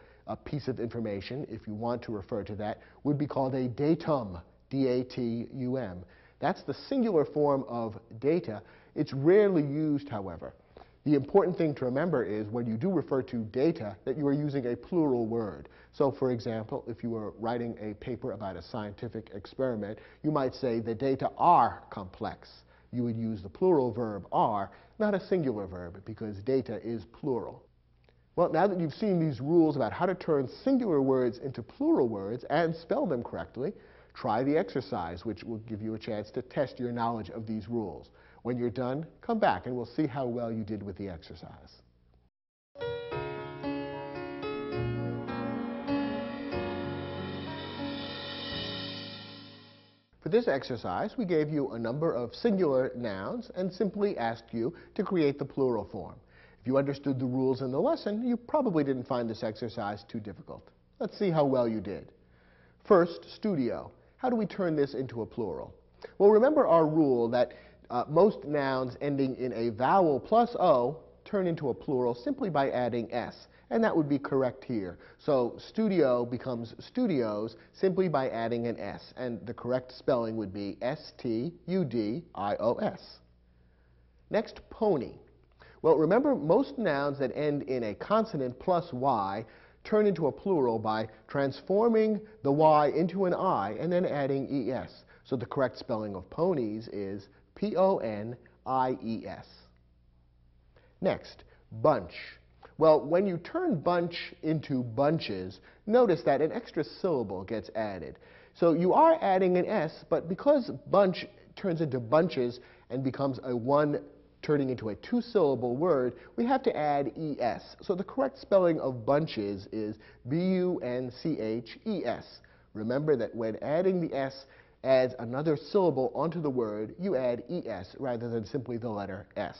piece of information, if you want to refer to that, would be called a datum, D-A-T-U-M. That's the singular form of data. It's rarely used, however. The important thing to remember is when you do refer to data, that you are using a plural word. So, for example, if you were writing a paper about a scientific experiment, you might say the data are complex. You would use the plural verb are, not a singular verb, because data is plural. Well, now that you've seen these rules about how to turn singular words into plural words and spell them correctly, try the exercise, which will give you a chance to test your knowledge of these rules. When you're done, come back and we'll see how well you did with the exercise. For this exercise, we gave you a number of singular nouns and simply asked you to create the plural form. If you understood the rules in the lesson, you probably didn't find this exercise too difficult. Let's see how well you did. First, studio. How do we turn this into a plural? Well, remember our rule that most nouns ending in a vowel plus O turn into a plural simply by adding S, and that would be correct here. So studio becomes studios simply by adding an S, and the correct spelling would be S-T-U-D-I-O-S. Next, pony. Well, remember most nouns that end in a consonant plus Y turn into a plural by transforming the Y into an I and then adding ES. So the correct spelling of ponies is P-O-N-I-E-S. Next, bunch. Well, when you turn bunch into bunches, notice that an extra syllable gets added. So you are adding an S, but because bunch turns into bunches and becomes a one turning into a two-syllable word, we have to add ES. So the correct spelling of bunches is B-U-N-C-H-E-S. Remember that when adding the S adds another syllable onto the word, you add ES rather than simply the letter S.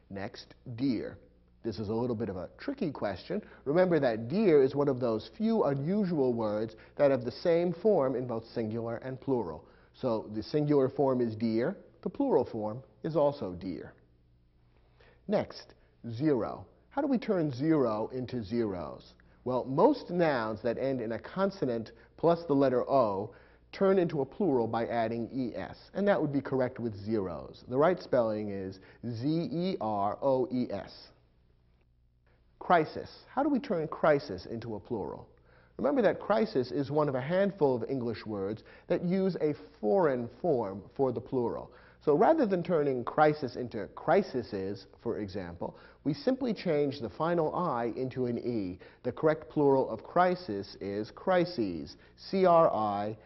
Next, dear. This is a little bit of a tricky question. Remember that dear is one of those few unusual words that have the same form in both singular and plural. So the singular form is dear, the plural form is also dear. Next, zero. How do we turn zero into zeros? Well, most nouns that end in a consonant plus the letter O turn into a plural by adding ES, and that would be correct with zeros. The right spelling is Z-E-R-O-E-S. Crisis. How do we turn crisis into a plural? Remember that crisis is one of a handful of English words that use a foreign form for the plural. So rather than turning crisis into crisises, for example, we simply change the final I into an E. The correct plural of crisis is crises, C-R-I-S-E-S.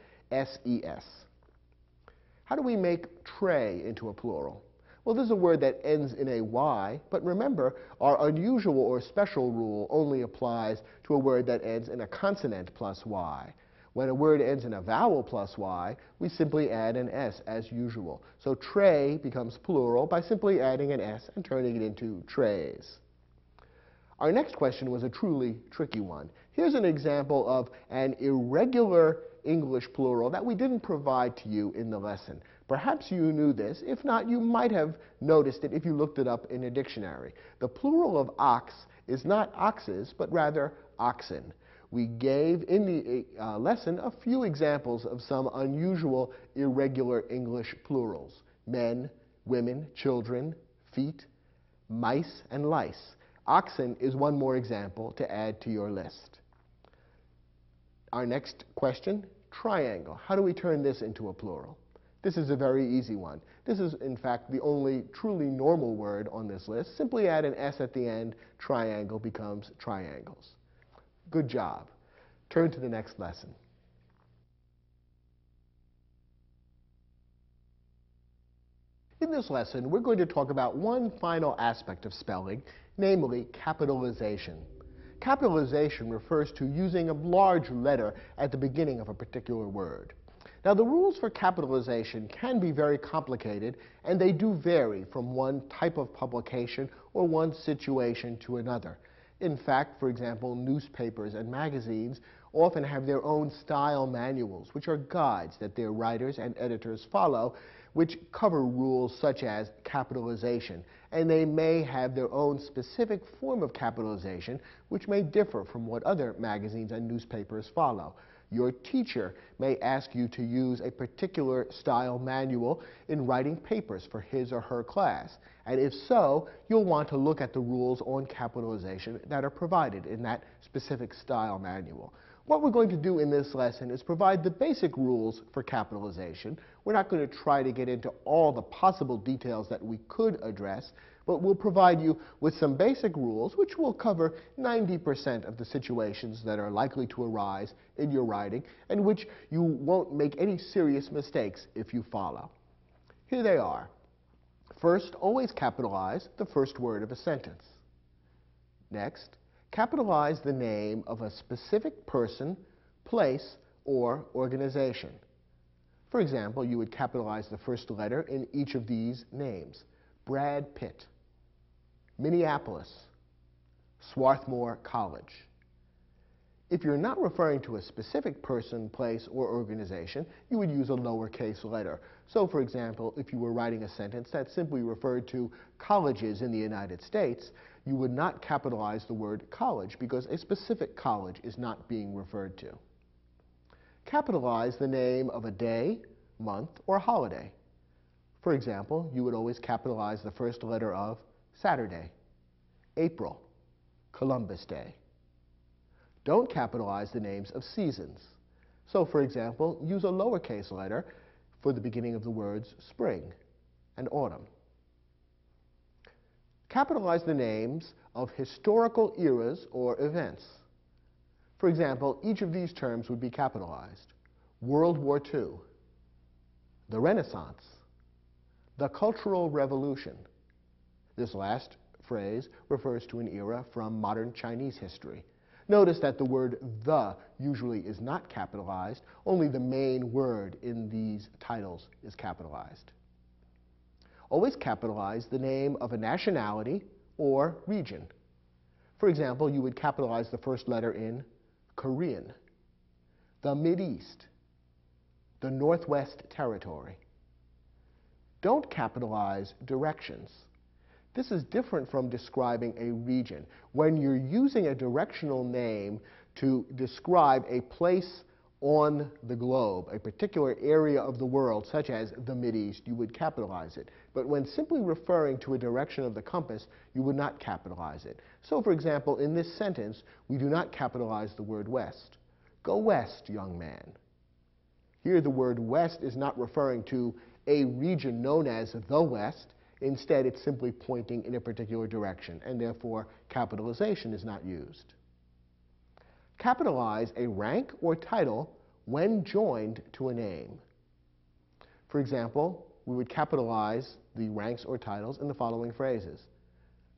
How do we make tray into a plural? Well, this is a word that ends in a Y, but remember, our unusual or special rule only applies to a word that ends in a consonant plus Y. When a word ends in a vowel plus Y, we simply add an S as usual. So tray becomes plural by simply adding an S and turning it into trays. Our next question was a truly tricky one. Here's an example of an irregular English plural that we didn't provide to you in the lesson. Perhaps you knew this. If not, you might have noticed it if you looked it up in a dictionary. The plural of ox is not oxes, but rather oxen. We gave in the lesson a few examples of some unusual irregular English plurals: men, women, children, feet, mice, and lice. Oxen is one more example to add to your list. Our next question, triangle. How do we turn this into a plural? This is a very easy one. This is, in fact, the only truly normal word on this list. Simply add an S at the end. Triangle becomes triangles. Good job. Turn to the next lesson. In this lesson, we're going to talk about one final aspect of spelling, namely capitalization. Capitalization refers to using a large letter at the beginning of a particular word. Now, the rules for capitalization can be very complicated, and they do vary from one type of publication or one situation to another. In fact, for example, newspapers and magazines often have their own style manuals, which are guides that their writers and editors follow, which cover rules such as capitalization, and they may have their own specific form of capitalization, which may differ from what other magazines and newspapers follow. Your teacher may ask you to use a particular style manual in writing papers for his or her class, and if so, you'll want to look at the rules on capitalization that are provided in that specific style manual. What we're going to do in this lesson is provide the basic rules for capitalization. We're not going to try to get into all the possible details that we could address, but we'll provide you with some basic rules which will cover 90% of the situations that are likely to arise in your writing and which you won't make any serious mistakes if you follow. Here they are. First, always capitalize the first word of a sentence. Next, capitalize the name of a specific person, place, or organization. For example, you would capitalize the first letter in each of these names: Brad Pitt, Minneapolis, Swarthmore College. If you're not referring to a specific person, place, or organization, you would use a lowercase letter. So, for example, if you were writing a sentence that simply referred to colleges in the United States, you would not capitalize the word college because a specific college is not being referred to. Capitalize the name of a day, month, or holiday. For example, you would always capitalize the first letter of Saturday, April, Columbus Day. Don't capitalize the names of seasons. So, for example, use a lowercase letter for the beginning of the words spring and autumn. Capitalize the names of historical eras or events. For example, each of these terms would be capitalized: World War II, the Renaissance, the Cultural Revolution. This last phrase refers to an era from modern Chinese history. Notice that the word the usually is not capitalized, only the main word in these titles is capitalized. Always capitalize the name of a nationality or region. For example, you would capitalize the first letter in Korean, the Mideast, the Northwest Territory. Don't capitalize directions. This is different from describing a region. When you're using a directional name to describe a place on the globe, a particular area of the world, such as the Mideast, you would capitalize it. But when simply referring to a direction of the compass, you would not capitalize it. So, for example, in this sentence, we do not capitalize the word west. Go west, young man. Here, the word west is not referring to a region known as the West. Instead, it's simply pointing in a particular direction, and therefore capitalization is not used. Capitalize a rank or title when joined to a name. For example, we would capitalize the ranks or titles in the following phrases: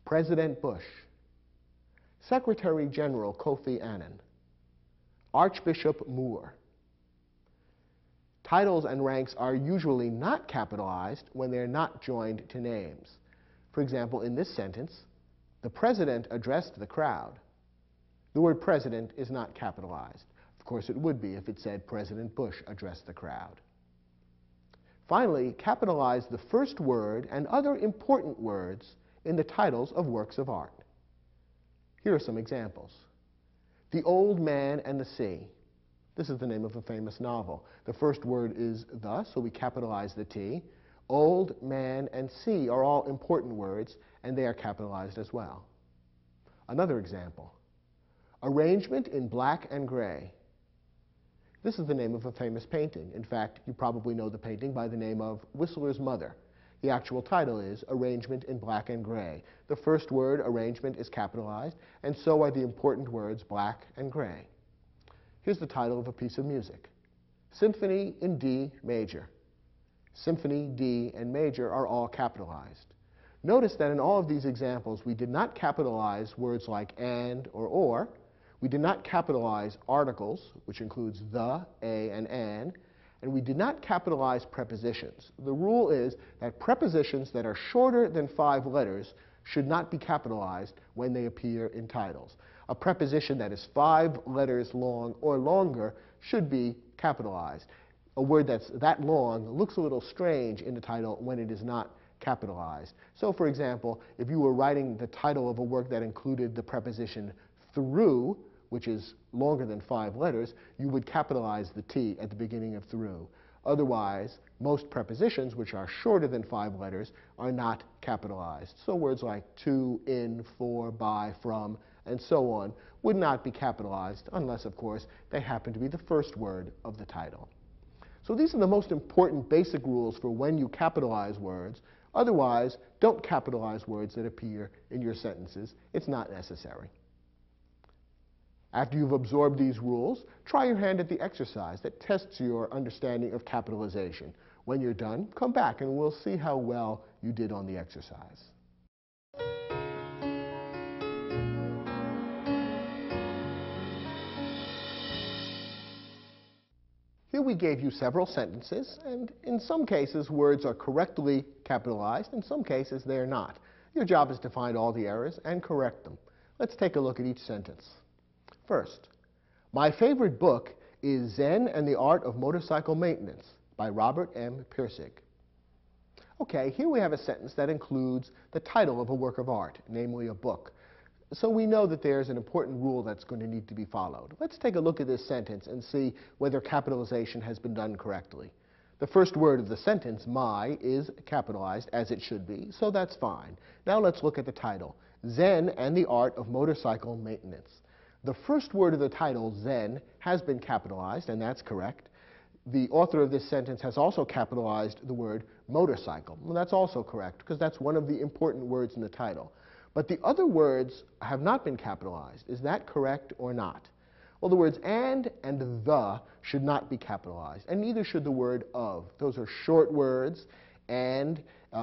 President Bush, Secretary General Kofi Annan, Archbishop Moore. Titles and ranks are usually not capitalized when they're not joined to names. For example, in this sentence, the president addressed the crowd. The word president is not capitalized. Of course, it would be if it said President Bush addressed the crowd. Finally, capitalize the first word and other important words in the titles of works of art. Here are some examples. The Old Man and the Sea. This is the name of a famous novel. The first word is the, so we capitalize the T. Old, man, and sea are all important words, and they are capitalized as well. Another example. Arrangement in black and gray. This is the name of a famous painting. In fact, you probably know the painting by the name of Whistler's Mother. The actual title is Arrangement in Black and Gray. The first word, arrangement, is capitalized, and so are the important words black and gray. Here's the title of a piece of music: Symphony in D major. Symphony, D, and major are all capitalized. Notice that in all of these examples, we did not capitalize words like and or. We did not capitalize articles, which includes the, a, and an we did not capitalize prepositions. The rule is that prepositions that are shorter than 5 letters should not be capitalized when they appear in titles. A preposition that is 5 letters long or longer should be capitalized. A word that's that long looks a little strange in the title when it is not capitalized. So, for example, if you were writing the title of a work that included the preposition through, which is longer than 5 letters, you would capitalize the T at the beginning of through. Otherwise, most prepositions, which are shorter than 5 letters, are not capitalized. So words like to, in, for, by, from, and so on would not be capitalized unless, of course, they happen to be the first word of the title. So these are the most important basic rules for when you capitalize words. Otherwise, don't capitalize words that appear in your sentences. It's not necessary. After you've absorbed these rules, try your hand at the exercise that tests your understanding of capitalization. When you're done, come back and we'll see how well you did on the exercise. Here we gave you several sentences, and in some cases words are correctly capitalized, in some cases they're not. Your job is to find all the errors and correct them. Let's take a look at each sentence. First, my favorite book is Zen and the Art of Motorcycle Maintenance by Robert M. Pirsig. Okay, here we have a sentence that includes the title of a work of art, namely a book. So we know that there's an important rule that's going to need to be followed. Let's take a look at this sentence and see whether capitalization has been done correctly. The first word of the sentence, my, is capitalized, as it should be, so that's fine. Now let's look at the title, Zen and the Art of Motorcycle Maintenance. The first word of the title, Zen, has been capitalized, and that's correct. The author of this sentence has also capitalized the word motorcycle. Well, that's also correct, because that's one of the important words in the title. But the other words have not been capitalized. Is that correct or not? Well, the words and the should not be capitalized, and neither should the word of. Those are short words, and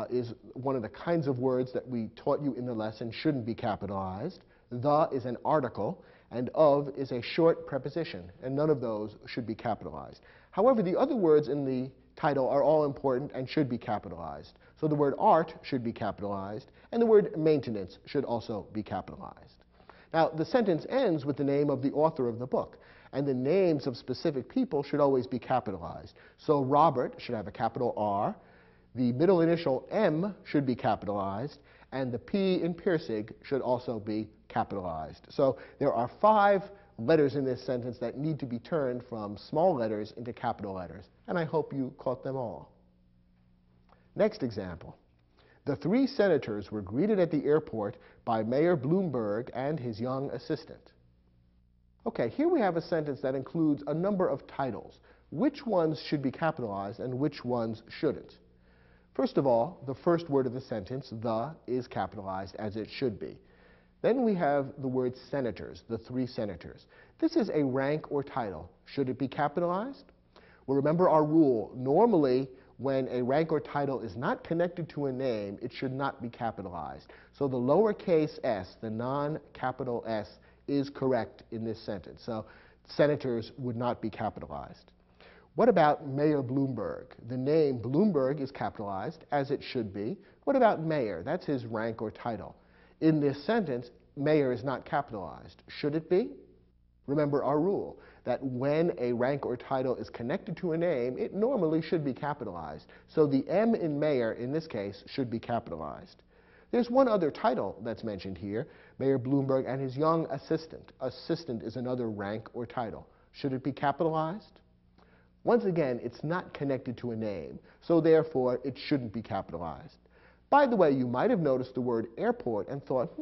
is one of the kinds of words that we taught you in the lesson shouldn't be capitalized. The is an article, and of is a short preposition, and none of those should be capitalized. However, the other words in the title are all important and should be capitalized. So the word art should be capitalized, and the word maintenance should also be capitalized. Now, the sentence ends with the name of the author of the book, and the names of specific people should always be capitalized. So Robert should have a capital R, the middle initial M should be capitalized, and the P in Pirsig should also be capitalized. So there are 5 letters in this sentence that need to be turned from small letters into capital letters, and I hope you caught them all. Next example. The 3 senators were greeted at the airport by Mayor Bloomberg and his young assistant. Okay, here we have a sentence that includes a number of titles. Which ones should be capitalized and which ones shouldn't? First of all, the first word of the sentence, the, is capitalized as it should be. Then we have the word senators, the 3 senators. This is a rank or title. Should it be capitalized? Well, remember our rule. Normally, when a rank or title is not connected to a name, it should not be capitalized. So the lowercase s, the non-capital S, is correct in this sentence. So senators would not be capitalized. What about Mayor Bloomberg? The name Bloomberg is capitalized, as it should be. What about mayor? That's his rank or title. In this sentence, mayor is not capitalized. Should it be? Remember our rule, that when a rank or title is connected to a name, it normally should be capitalized. So the M in mayor, in this case, should be capitalized. There's one other title that's mentioned here, Mayor Bloomberg and his young assistant. Assistant is another rank or title. Should it be capitalized? Once again, it's not connected to a name, so therefore it shouldn't be capitalized. By the way, you might have noticed the word airport and thought,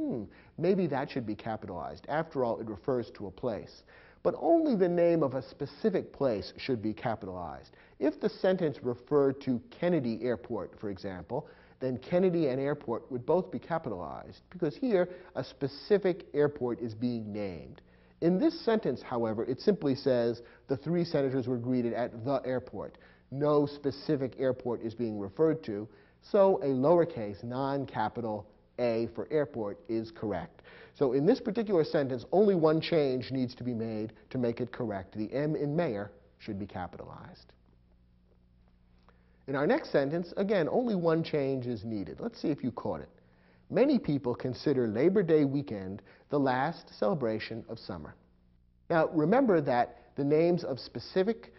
maybe that should be capitalized. After all, it refers to a place. But only the name of a specific place should be capitalized. If the sentence referred to Kennedy Airport, for example, then Kennedy and airport would both be capitalized, because here a specific airport is being named. In this sentence, however, it simply says the 3 senators were greeted at the airport. No specific airport is being referred to, so a lowercase, non-capital A for airport is correct. So in this particular sentence, only one change needs to be made to make it correct. The M in mayor should be capitalized. In our next sentence, again, only one change is needed. Let's see if you caught it. Many people consider Labor Day weekend the last celebration of summer. Now, remember that the names of specific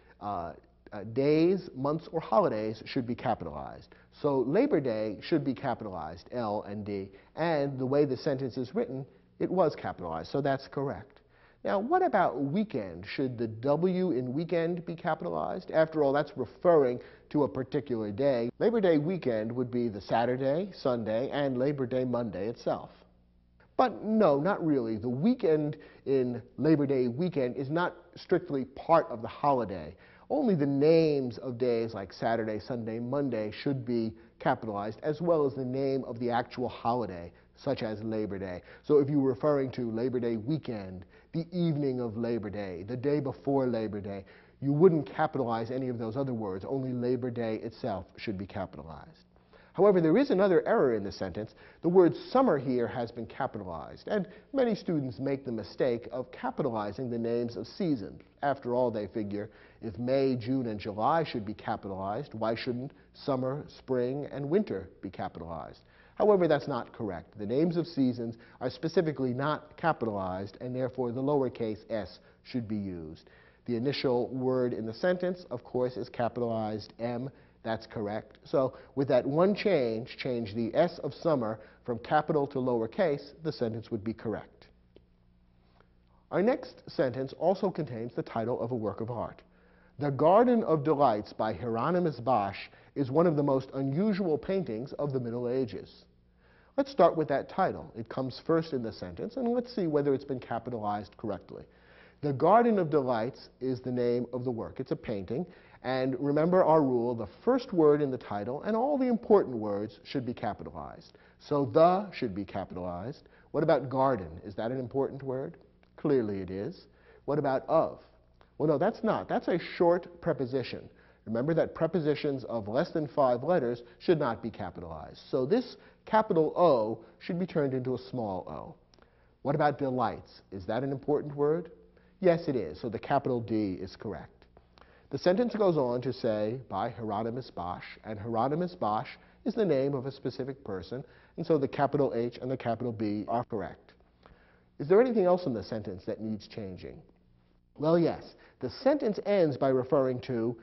days, months, or holidays should be capitalized. So Labor Day should be capitalized, L and D, and the way the sentence is written, it was capitalized, so that's correct. Now, what about weekend? Should the W in weekend be capitalized? After all, that's referring to a particular day. Labor Day weekend would be the Saturday, Sunday, and Labor Day Monday itself. But no, not really. The weekend in Labor Day weekend is not strictly part of the holiday. Only the names of days like Saturday, Sunday, Monday should be capitalized, as well as the name of the actual holiday, such as Labor Day. So if you were referring to Labor Day weekend, the evening of Labor Day, the day before Labor Day, you wouldn't capitalize any of those other words. Only Labor Day itself should be capitalized. However, there is another error in the sentence. The word summer here has been capitalized, and many students make the mistake of capitalizing the names of seasons. After all, they figure, if May, June, and July should be capitalized, why shouldn't summer, spring, and winter be capitalized? However, that's not correct. The names of seasons are specifically not capitalized, and therefore the lowercase s should be used. The initial word in the sentence, of course, is capitalized M. That's correct. So with that one change the S of summer from capital to lowercase, the sentence would be correct. Our next sentence also contains the title of a work of art. The Garden of Delights by Hieronymus Bosch is one of the most unusual paintings of the Middle Ages. Let's start with that title. It comes first in the sentence, and let's see whether it's been capitalized correctly. The Garden of Delights is the name of the work. It's a painting. And remember our rule, the first word in the title and all the important words should be capitalized. So the should be capitalized. What about garden? Is that an important word? Clearly it is. What about of? Well, no, that's not. That's a short preposition. Remember that prepositions of less than 5 letters should not be capitalized. So this capital O should be turned into a small o. What about delights? Is that an important word? Yes, it is. So the capital D is correct. The sentence goes on to say, by Hieronymus Bosch, and Hieronymus Bosch is the name of a specific person, and so the capital H and the capital B are correct. Is there anything else in the sentence that needs changing? Well, yes. The sentence ends by referring to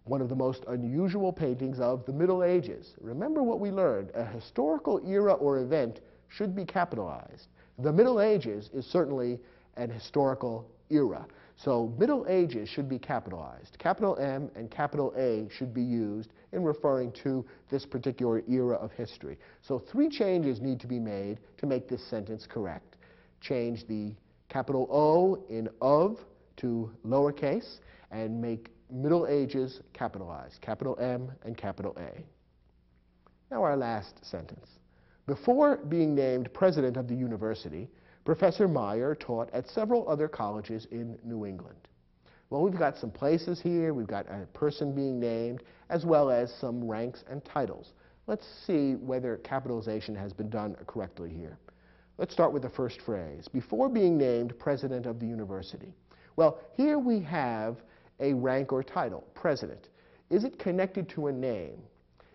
one of the most unusual paintings of the Middle Ages. Remember what we learned. A historical era or event should be capitalized. The Middle Ages is certainly an historical era. So Middle Ages should be capitalized. Capital M and capital A should be used in referring to this particular era of history. So 3 changes need to be made to make this sentence correct. Change the capital O in of to lowercase and make Middle Ages capitalized, capital M and capital A. Now our last sentence. Before being named president of the university, Professor Meyer taught at several other colleges in New England. Well, we've got some places here, we've got a person being named, as well as some ranks and titles. Let's see whether capitalization has been done correctly here. Let's start with the first phrase. Before being named president of the university. Well, here we have a rank or title, president. Is it connected to a name?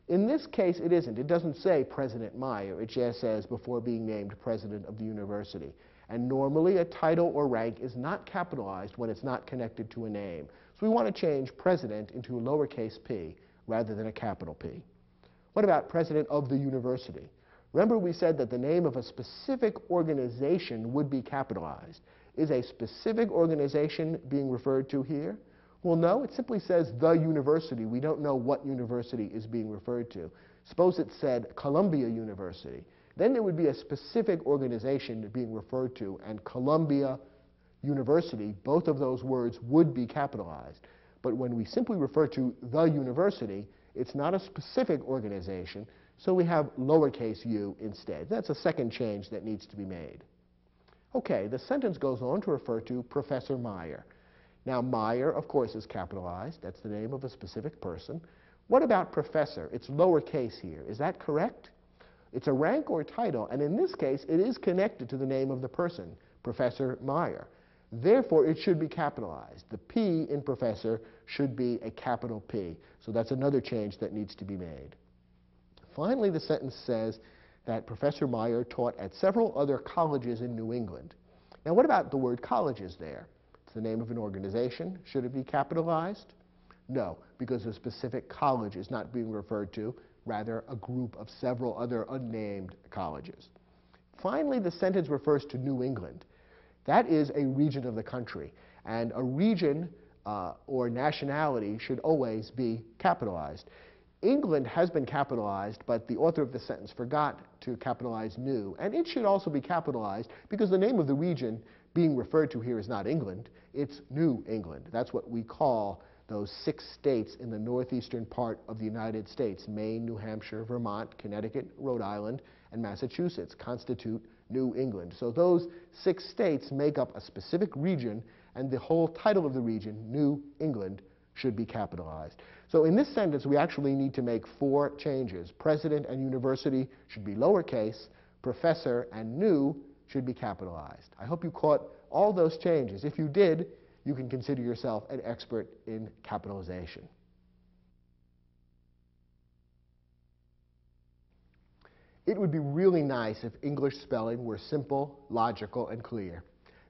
In this case, it isn't. It doesn't say President Meyer. It just says before being named president of the university. And normally a title or rank is not capitalized when it's not connected to a name. So we want to change president into a lowercase p rather than a capital P. What about president of the university? Remember we said that the name of a specific organization would be capitalized. Is a specific organization being referred to here? Well, no, it simply says the university. We don't know what university is being referred to. Suppose it said Columbia University. Then there would be a specific organization being referred to, and Columbia University, both of those words would be capitalized. But when we simply refer to the university, it's not a specific organization, so we have lowercase u instead. That's a second change that needs to be made. Okay, the sentence goes on to refer to Professor Meyer. Now, Meyer, of course, is capitalized. That's the name of a specific person. What about professor? It's lowercase here. Is that correct? It's a rank or title, and in this case, it is connected to the name of the person, Professor Meyer. Therefore, it should be capitalized. The P in professor should be a capital P. So that's another change that needs to be made. Finally, the sentence says that Professor Meyer taught at several other colleges in New England. Now, what about the word colleges there? It's the name of an organization. Should it be capitalized? No, because a specific college is not being referred to, rather a group of several other unnamed colleges. Finally, the sentence refers to New England. That is a region of the country, and a region or nationality should always be capitalized. England has been capitalized, but the author of the sentence forgot to capitalize new, and it should also be capitalized because the name of the region being referred to here is not England, it's New England. That's what we call those 6 states in the northeastern part of the United States, Maine, New Hampshire, Vermont, Connecticut, Rhode Island, and Massachusetts, constitute New England. So those 6 states make up a specific region, and the whole title of the region, New England, should be capitalized. So in this sentence, we actually need to make 4 changes. President and university should be lowercase, professor and new should be capitalized. I hope you caught all those changes. If you did, you can consider yourself an expert in capitalization. It would be really nice if English spelling were simple, logical, and clear.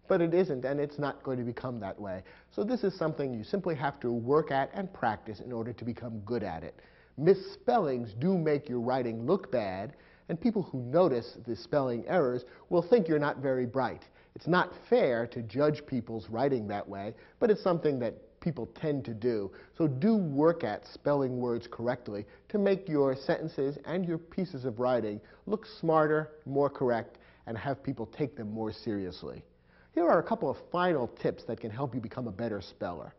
But it isn't, and it's not going to become that way. So this is something you simply have to work at and practice in order to become good at it. Misspellings do make your writing look bad, and people who notice the spelling errors will think you're not very bright. It's not fair to judge people's writing that way, but it's something that people tend to do. So do work at spelling words correctly to make your sentences and your pieces of writing look smarter, more correct, and have people take them more seriously. Here are a couple of final tips that can help you become a better speller.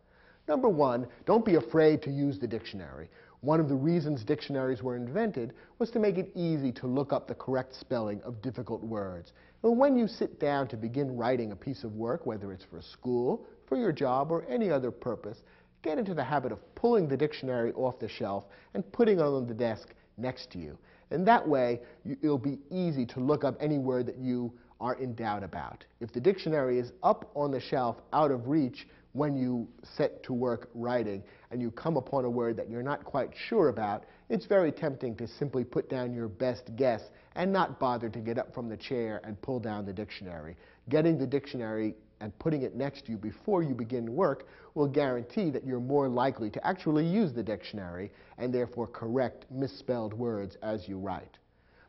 Number 1, don't be afraid to use the dictionary. One of the reasons dictionaries were invented was to make it easy to look up the correct spelling of difficult words. And when you sit down to begin writing a piece of work, whether it's for school, for your job, or any other purpose, get into the habit of pulling the dictionary off the shelf and putting it on the desk next to you. And that way, it'll be easy to look up any word that you are in doubt about. If the dictionary is up on the shelf, out of reach, when you set to work writing and you come upon a word that you're not quite sure about, it's very tempting to simply put down your best guess and not bother to get up from the chair and pull down the dictionary. Getting the dictionary and putting it next to you before you begin work will guarantee that you're more likely to actually use the dictionary and therefore correct misspelled words as you write.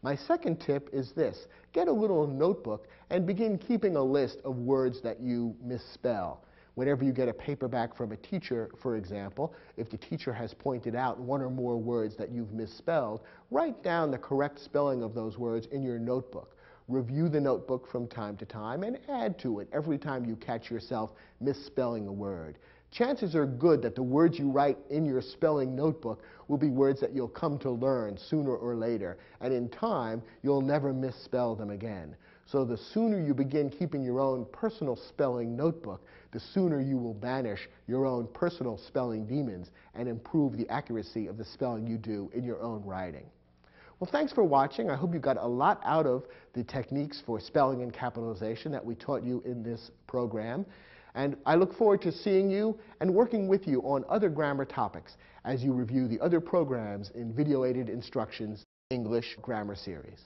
My second tip is this: get a little notebook and begin keeping a list of words that you misspell. Whenever you get a paperback from a teacher, for example, if the teacher has pointed out one or more words that you've misspelled, write down the correct spelling of those words in your notebook. Review the notebook from time to time and add to it every time you catch yourself misspelling a word. Chances are good that the words you write in your spelling notebook will be words that you'll come to learn sooner or later, and in time, you'll never misspell them again. So the sooner you begin keeping your own personal spelling notebook, the sooner you will banish your own personal spelling demons and improve the accuracy of the spelling you do in your own writing. Well, thanks for watching. I hope you got a lot out of the techniques for spelling and capitalization that we taught you in this program. And I look forward to seeing you and working with you on other grammar topics as you review the other programs in Video Aided Instructions English Grammar Series.